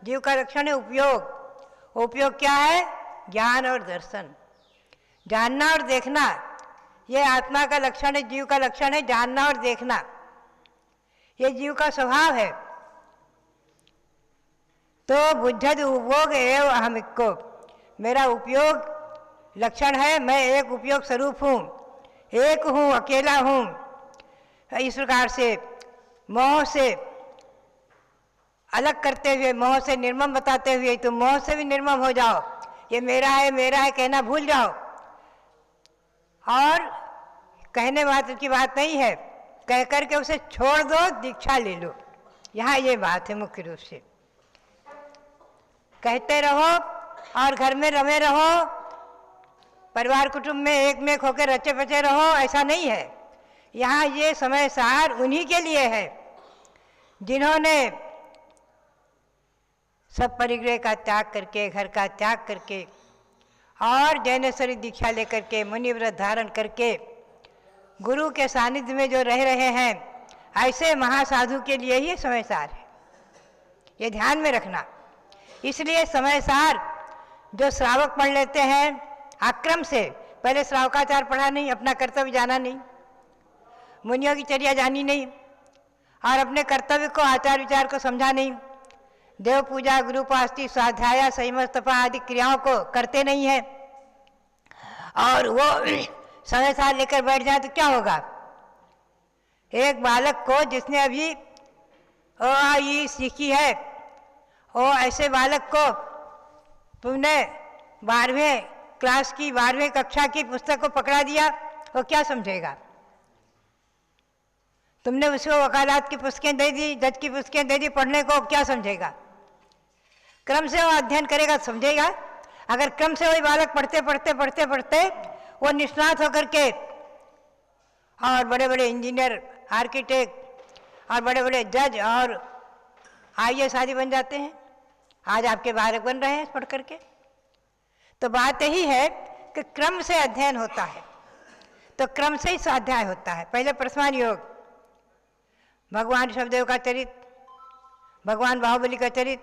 जीव का लक्षण है उपयोग। उपयोग क्या है? ज्ञान और दर्शन, जानना और देखना। ये आत्मा का लक्षण है, जीव का लक्षण है जानना और देखना। ये जीव का स्वभाव है। तो बुद्धि उपभोग एवं अहमिको, मेरा उपयोग लक्षण है, मैं एक उपयोग स्वरूप हूँ, एक हूँ, अकेला हूँ। इस प्रकार से मोह से अलग करते हुए, मोह से निर्मम बताते हुए, तुम मोह से भी निर्मम हो जाओ। ये मेरा है, मेरा है कहना भूल जाओ, और कहने मात्र की बात नहीं है, कह करके उसे छोड़ दो, दीक्षा ले लो। यहाँ ये बात है मुख्य रूप से। कहते रहो और घर में रमे रहो, परिवार कुटुंब में एक में होकर रचे बचे रहो, ऐसा नहीं है। यहाँ ये समय सार उन्हीं के लिए है जिन्होंने सब परिग्रह का त्याग करके, घर का त्याग करके और जैनेश्वरी दीक्षा लेकर के, मुनिव्रत धारण करके गुरु के सानिध्य में जो रह रहे हैं, ऐसे महासाधु के लिए ही समय सार है। ये ध्यान में रखना। इसलिए समय सार जो श्रावक पढ़ लेते हैं आक्रम से, पहले श्रावकाचार पढ़ा नहीं, अपना कर्तव्य जाना नहीं, मुनियों की चर्या जानी नहीं, और अपने कर्तव्य को, आचार विचार को समझा नहीं, देव पूजा, गुरुपास्ति, स्वाध्याय, संयम, तपा आदि क्रियाओं को करते नहीं है, और वो समय सार लेकर बैठ जाए तो क्या होगा? एक बालक को जिसने अभी ओ आ ई सीखी है, ओ ऐसे बालक को तुमने 12वें क्लास की, 12वें कक्षा की पुस्तक को पकड़ा दिया, वो क्या समझेगा? तुमने उसको वकालत की पुस्तकें दे दी, जज की पुस्तकें दे दी पढ़ने को, क्या समझेगा? क्रम से वो अध्ययन करेगा तो समझेगा। अगर क्रम से वही बालक पढ़ते पढ़ते पढ़ते पढ़ते वो निष्णात होकर के और बड़े बड़े इंजीनियर, आर्किटेक्ट और बड़े बड़े जज और IAS आदि बन जाते हैं, आज आपके बालक बन रहे हैं पढ़ करके। तो बात यही है कि क्रम से अध्ययन होता है, तो क्रम से ही स्वाध्याय होता है। पहले प्रश्न योग, भगवान ऋषभदेव का चरित, भगवान बाहुबली का चरित,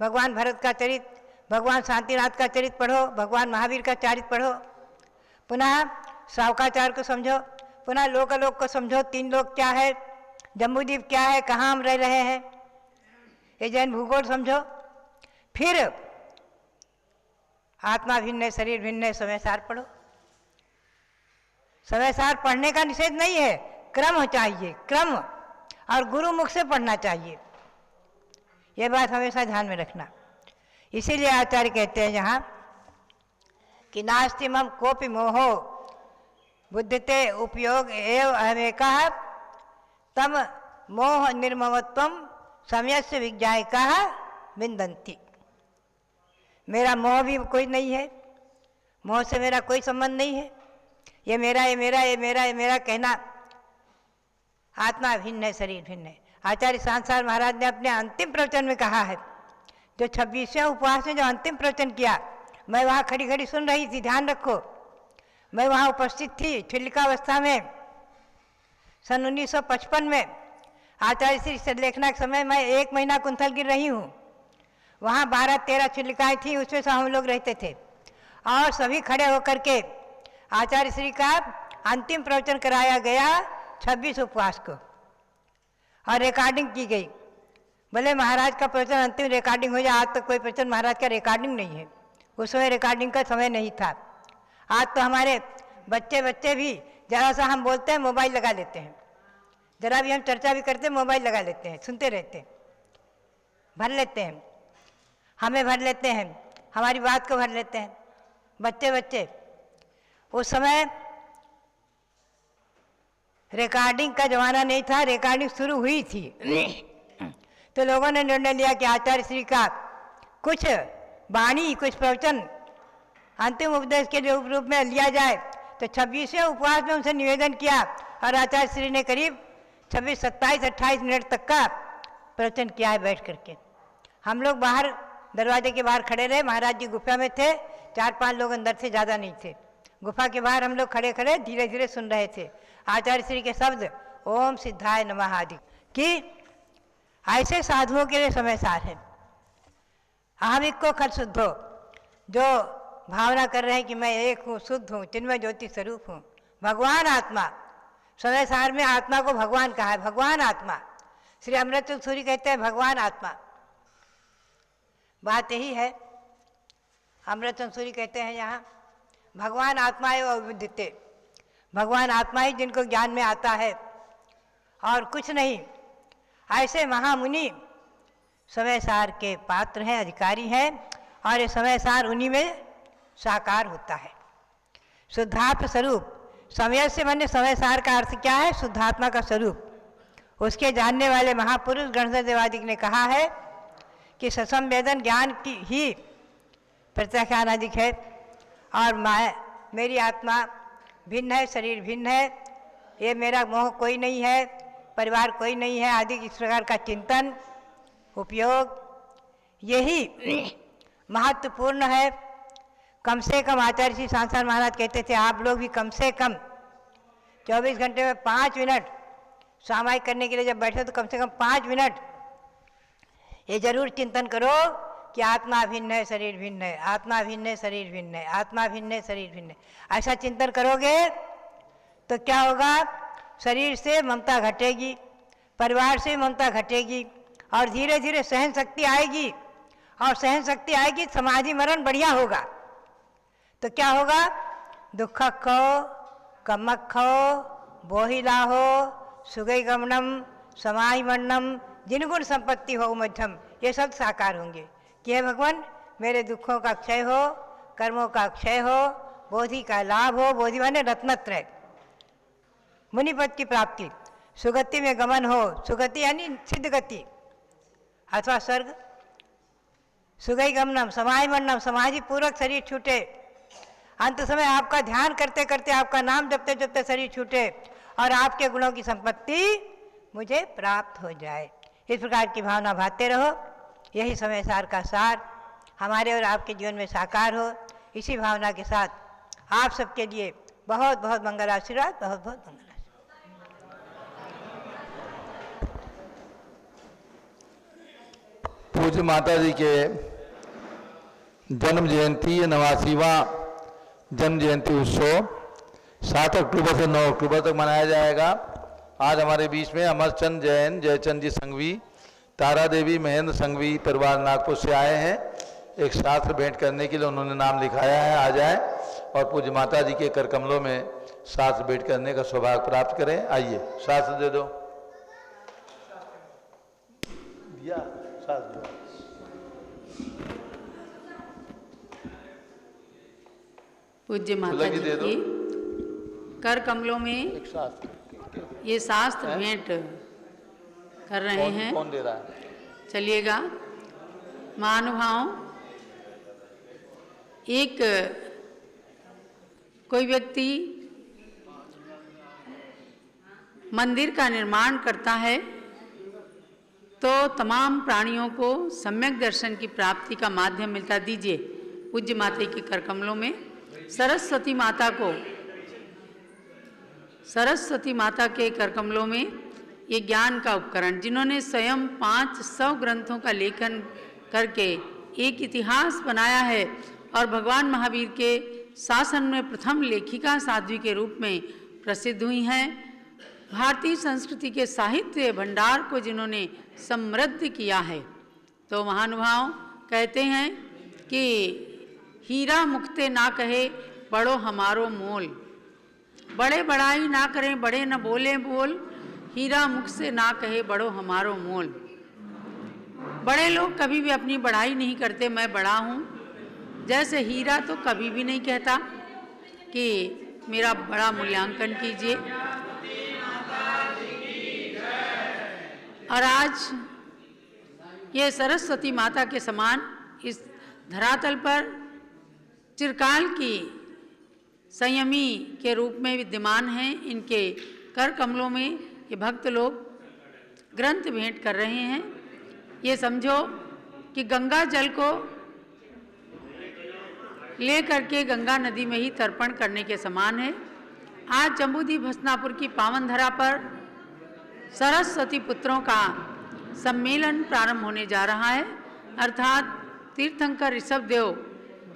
भगवान भरत का चरित, भगवान शांतिनाथ का चरित पढ़ो, भगवान महावीर का चरित पढ़ो, पुनः श्रावकाचार्य को समझो, पुनः लोक को समझो, 3 लोक क्या है, जम्बूद्वीप क्या है, कहाँ हम रह रहे हैं, ये जैन भूगोल समझो। फिर आत्मा भिन्न है, शरीर भिन्न है, समय सार पढ़ो। समय सार पढ़ने का निषेध नहीं है, क्रम चाहिए, क्रम, और गुरु मुख से पढ़ना चाहिए। ये बात हमेशा ध्यान में रखना। इसीलिए आचार्य कहते हैं यहाँ कि नास्ति मम कोपि मोहो बुद्धते उपयोग एव अहमेकः तम मोह निर्ममत्वम समयस्य विज्ञायिकाः विन्दन्ति। मेरा मोह भी कोई नहीं है, मोह से मेरा कोई संबंध नहीं है। ये मेरा, ये मेरा, ये मेरा, ये मेरा कहना, आत्मा भिन्न है, शरीर भिन्न है। आचार्य सांसार महाराज ने अपने अंतिम प्रवचन में कहा है, जो 26वें उपवास में जो अंतिम प्रवचन किया, मैं वहाँ खड़ी खड़ी सुन रही थी, ध्यान रखो, मैं वहाँ उपस्थित थी छिल्लिकावस्था में, सन 1955 में। आचार्य श्री सदलेखना के समय मैं 1 महीना कुंथलगिर रही हूँ। वहाँ 12-13 छिल्लिकाएँ थी, उसमें से हम लोग रहते थे, और सभी खड़े होकर के आचार्य श्री का अंतिम प्रवचन कराया गया 26 उपवास को, और रिकॉर्डिंग की गई। भले महाराज का प्रवचन अंतिम रिकॉर्डिंग हो जाए, आज तक कोई प्रवचन महाराज का रिकॉर्डिंग नहीं है, उस समय रिकॉर्डिंग का समय नहीं था। आज तो हमारे बच्चे भी जरा सा हम बोलते हैं मोबाइल लगा लेते हैं, जरा भी हम चर्चा भी करते हैं मोबाइल लगा लेते हैं, सुनते रहते हैं, भर लेते हैं, हमें भर लेते हैं, हमारी बात को भर लेते हैं। बच्चे उस समय रिकॉर्डिंग का जमाना नहीं था, रिकॉर्डिंग शुरू हुई थी, तो लोगों ने निर्णय लिया कि आचार्य श्री का कुछ वाणी, कुछ प्रवचन अंतिम उपदेश के रूप में लिया जाए। तो 26वें उपवास में उनसे निवेदन किया, और आचार्य श्री ने करीब 26, 27, 28 मिनट तक का प्रवचन किया है बैठ करके। हम लोग बाहर दरवाजे के बाहर खड़े रहे, महाराज जी गुफा में थे, 4-5 लोग अंदर से, ज़्यादा नहीं थे। गुफा के बाहर हम लोग खड़े खड़े धीरे धीरे सुन रहे थे आचार्य श्री के शब्द, ओम सिद्धाय नमः आदि, कि ऐसे साधुओं के लिए समय सार है। अहमिक को खल शुद्ध हो, जो भावना कर रहे हैं कि मैं एक हूँ, शुद्ध हूँ, चिन्मय ज्योति स्वरूप हूँ, भगवान आत्मा। समय सार में आत्मा को भगवान कहा है, भगवान आत्मा। श्री अमृतचंद सूरी कहते हैं भगवान आत्मा। बात यही है, अमृतचंद सूरी कहते हैं यहाँ भगवान आत्मा एवं अविद्यते, भगवान आत्मा ही जिनको ज्ञान में आता है और कुछ नहीं। ऐसे महामुनि समय सार के पात्र हैं, अधिकारी हैं, और ये समय सार उन्हीं में साकार होता है। शुद्धात्म स्वरूप, समय से माने समय सार का अर्थ क्या है? शुद्धात्मा का स्वरूप। उसके जानने वाले महापुरुष गणधर देवादिक ने कहा है कि ससंवेदन ज्ञान की ही प्रत्याख्यानादिक है, और मेरी आत्मा भिन्न है, शरीर भिन्न है, ये मेरा मोह कोई नहीं है, परिवार कोई नहीं है, आदि इस प्रकार का चिंतन उपयोग, यही महत्वपूर्ण है। कम से कम आचार्य श्री सांसार महाराज कहते थे, आप लोग भी कम से कम 24 घंटे में 5 मिनट सामायिक करने के लिए जब बैठे तो कम से कम 5 मिनट ये जरूर चिंतन करो कि आत्मा भिन्न है, शरीर भिन्न है, आत्मा भिन्न है, शरीर भिन्न है, आत्मा भिन्न है, शरीर भिन्न है। ऐसा चिंतन करोगे तो क्या होगा? शरीर से ममता घटेगी, परिवार से ममता घटेगी, और धीरे धीरे सहन शक्ति आएगी, और सहन शक्ति आएगी, समाधि मरण बढ़िया होगा। तो क्या होगा? दुख खो, कमक खो, बोहिला हो, सुगई गमनम, समाहि मरणम, जिनगुण संपत्ति हो मध्यम, ये सब साकार होंगे कि हे भगवान मेरे दुखों का क्षय हो, कर्मों का क्षय हो, बोधि का लाभ हो। बोधि माने रत्नत्रय, मुनिपद की प्राप्ति, सुगति में गमन हो, सुगति यानी सिद्ध गति अथवा स्वर्ग, सुगई गमनम, समाहि मरणम, समाधि पूर्वक शरीर छूटे, अंत समय आपका ध्यान करते करते, आपका नाम जपते जपते शरीर छूटे, और आपके गुणों की संपत्ति मुझे प्राप्त हो जाए। इस प्रकार की भावना भाते रहो, यही समय सार का सार हमारे और आपके जीवन में साकार हो। इसी भावना के साथ आप सबके लिए बहुत बहुत मंगल आशीर्वाद, बहुत बहुत मंगल आशीर्वाद। पूज्य माता जी के जन्म जयंती 89वां जन्म जयंती उत्सव 7 अक्टूबर से 9 अक्टूबर तक मनाया जाएगा। आज हमारे बीच में अमरचंद जैन, जयचंद जी संघवी, तारा देवी महेंद्र संघवी परिवार नागपुर से आए हैं। एक शास्त्र भेंट करने के लिए उन्होंने नाम लिखाया है, आ जाए और पूज्य माता जी के कर कमलों में शास्त्र भेंट करने का सौभाग्य प्राप्त करें। आइए शास्त्र दे दो। दिया शास्त्र दो। पूज्य माता जी की कर कमलों में एक शास्त्र ये शास्त्र भेंट कर रहे हैं। कौन दे रहा है? चलिएगा। महानुभाव, एक कोई व्यक्ति मंदिर का निर्माण करता है तो तमाम प्राणियों को सम्यक दर्शन की प्राप्ति का माध्यम मिलता। दीजिए पूज्य माता के कर कमलों में सरस्वती माता को, सरस्वती माता के कर कमलों में ये ज्ञान का उपकरण, जिन्होंने स्वयं 500 ग्रंथों का लेखन करके एक इतिहास बनाया है और भगवान महावीर के शासन में प्रथम लेखिका साध्वी के रूप में प्रसिद्ध हुई हैं। भारतीय संस्कृति के साहित्य भंडार को जिन्होंने समृद्ध किया है। तो महानुभाव कहते हैं कि हीरा मुक्ते ना कहे बड़ो हमारो मोल, बड़े बड़ाई ना करें बड़े न बोले बोल, हीरा मुख से ना कहे बड़ो हमारो मोल। बड़े लोग कभी भी अपनी बड़ाई नहीं करते, मैं बड़ा हूँ, जैसे हीरा तो कभी भी नहीं कहता कि मेरा बड़ा मूल्यांकन कीजिए। और आज ये सरस्वती माता के समान इस धरातल पर चिरकाल की संयमी के रूप में विद्यमान हैं। इनके कर कमलों में ये भक्त लोग ग्रंथ भेंट कर रहे हैं। ये समझो कि गंगा जल को ले करके गंगा नदी में ही तर्पण करने के समान है। आज जम्बूद्वीप हस्तिनापुर की पावन धरा पर सरस्वती पुत्रों का सम्मेलन प्रारंभ होने जा रहा है, अर्थात तीर्थंकर ऋषभदेव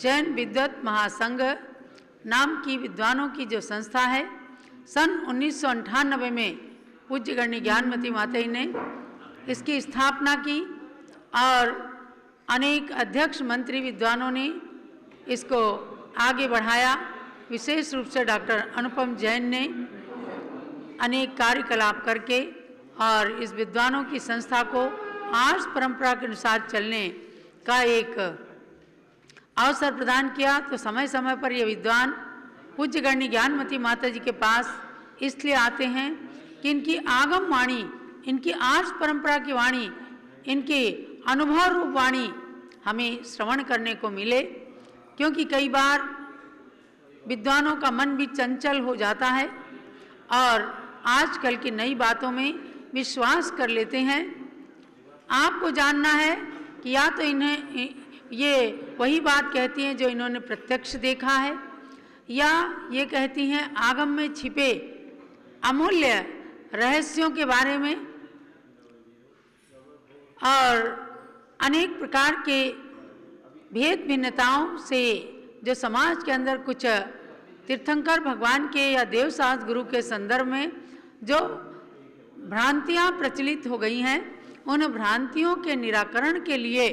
जैन विद्वत महासंघ नाम की विद्वानों की जो संस्था है, सन 1998 में पूज्य गण्य ज्ञानमती माता जी ने इसकी स्थापना की और अनेक अध्यक्ष मंत्री विद्वानों ने इसको आगे बढ़ाया। विशेष रूप से डॉक्टर अनुपम जैन ने अनेक कार्यकलाप करके और इस विद्वानों की संस्था को आर्ष परंपरा के अनुसार चलने का एक अवसर प्रदान किया। तो समय समय पर ये विद्वान पूज्य गण्य ज्ञानमती माता जी के पास इसलिए आते हैं कि इनकी आगम वाणी, इनकी आर्ष परंपरा की वाणी, इनकी अनुभव रूप वाणी हमें श्रवण करने को मिले, क्योंकि कई बार विद्वानों का मन भी चंचल हो जाता है और आजकल की नई बातों में विश्वास कर लेते हैं। आपको जानना है कि या तो इन्हें ये वही बात कहती हैं जो इन्होंने प्रत्यक्ष देखा है, या ये कहती हैं आगम में छिपे अमूल्य रहस्यों के बारे में। और अनेक प्रकार के भेद भिन्नताओं से जो समाज के अंदर कुछ तीर्थंकर भगवान के या देवशास्त्र गुरु के संदर्भ में जो भ्रांतियां प्रचलित हो गई हैं, उन भ्रांतियों के निराकरण के लिए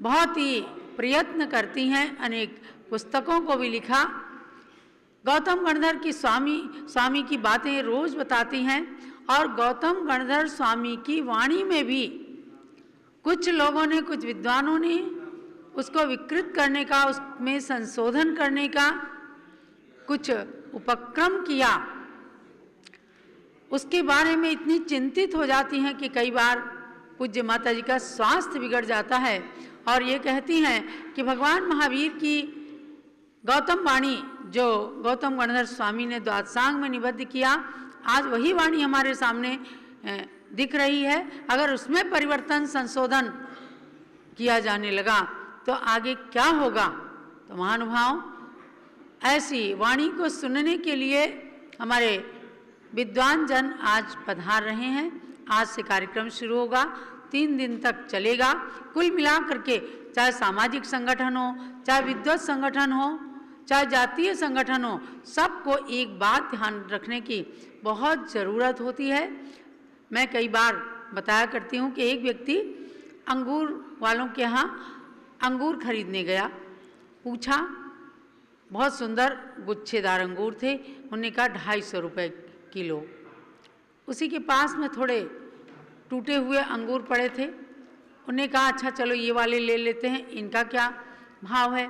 बहुत ही प्रयत्न करती हैं। अनेक पुस्तकों को भी लिखा। गौतम गणधर की स्वामी की बातें रोज बताती हैं और गौतम गणधर स्वामी की वाणी में भी कुछ लोगों ने, कुछ विद्वानों ने उसको विकृत करने का, उसमें संशोधन करने का कुछ उपक्रम किया। उसके बारे में इतनी चिंतित हो जाती हैं कि कई बार पूज्य माता जी का स्वास्थ्य बिगड़ जाता है और ये कहती हैं कि भगवान महावीर की गौतम वाणी जो गौतम गणधर स्वामी ने द्वादशांग में निबद्ध किया, आज वही वाणी हमारे सामने दिख रही है। अगर उसमें परिवर्तन संशोधन किया जाने लगा तो आगे क्या होगा। तो महानुभाव, ऐसी वाणी को सुनने के लिए हमारे विद्वान जन आज पधार रहे हैं। आज से कार्यक्रम शुरू होगा, 3 दिन तक चलेगा। कुल मिलाकर के चाहे सामाजिक संगठन हो, चाहे विद्वत संगठन हो, चाहे जातीय संगठन हो, सबको एक बात ध्यान रखने की बहुत ज़रूरत होती है। मैं कई बार बताया करती हूँ कि एक व्यक्ति अंगूर वालों के यहाँ अंगूर खरीदने गया, पूछा, बहुत सुंदर गुच्छेदार अंगूर थे, उन्होंने कहा 250 रुपये किलो। उसी के पास में थोड़े टूटे हुए अंगूर पड़े थे, उन्होंने कहा अच्छा चलो ये वाले ले लेते हैं, इनका क्या भाव है?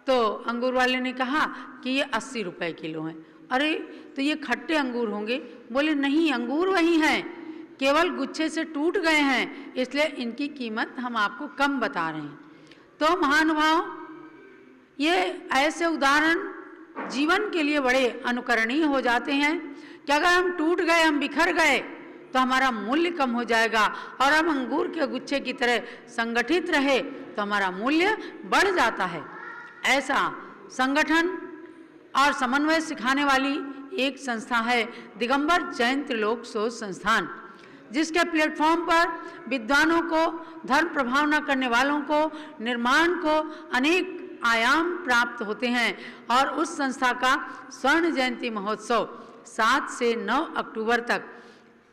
तो अंगूर वाले ने कहा कि ये 80 रुपये किलो हैं। अरे तो ये खट्टे अंगूर होंगे? बोले नहीं, अंगूर वही हैं, केवल गुच्छे से टूट गए हैं, इसलिए इनकी कीमत हम आपको कम बता रहे हैं। तो महानुभाव, ये ऐसे उदाहरण जीवन के लिए बड़े अनुकरणीय हो जाते हैं कि अगर हम टूट गए, हम बिखर गए तो हमारा मूल्य कम हो जाएगा, और हम अंगूर के गुच्छे की तरह संगठित रहे तो हमारा मूल्य बढ़ जाता है। ऐसा संगठन और समन्वय सिखाने वाली एक संस्था है दिगंबर जैन त्रिलोक शोध संस्थान, जिसके प्लेटफॉर्म पर विद्वानों को, धर्म प्रभावना करने वालों को, निर्माण को अनेक आयाम प्राप्त होते हैं। और उस संस्था का स्वर्ण जयंती महोत्सव 7 से 9 अक्टूबर तक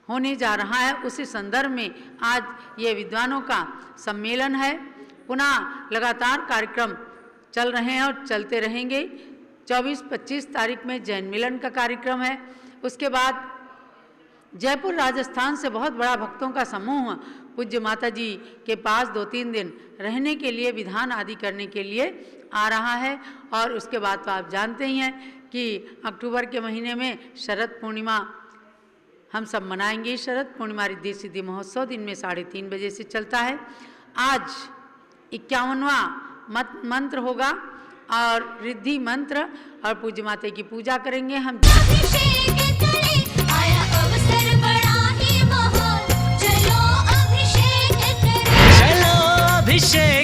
होने जा रहा है। उसी संदर्भ में आज ये विद्वानों का सम्मेलन है। पुनः लगातार कार्यक्रम चल रहे हैं और चलते रहेंगे। 24-25 तारीख में जैन मिलन का कार्यक्रम है। उसके बाद जयपुर राजस्थान से बहुत बड़ा भक्तों का समूह पूज्य माता जी के पास 2-3 दिन रहने के लिए, विधान आदि करने के लिए आ रहा है। और उसके बाद तो आप जानते ही हैं कि अक्टूबर के महीने में शरद पूर्णिमा हम सब मनाएंगे। शरद पूर्णिमा रिद्धि सिद्धि महोत्सव दिन में 3:30 बजे से चलता है। आज 51वां मंत्र होगा और रिद्धि मंत्र और पूज्य माता की पूजा करेंगे हम। अभिषेक करे, आया अवसर बड़ा ही महान, चलो अभिषेक करे। चलो अभिषेक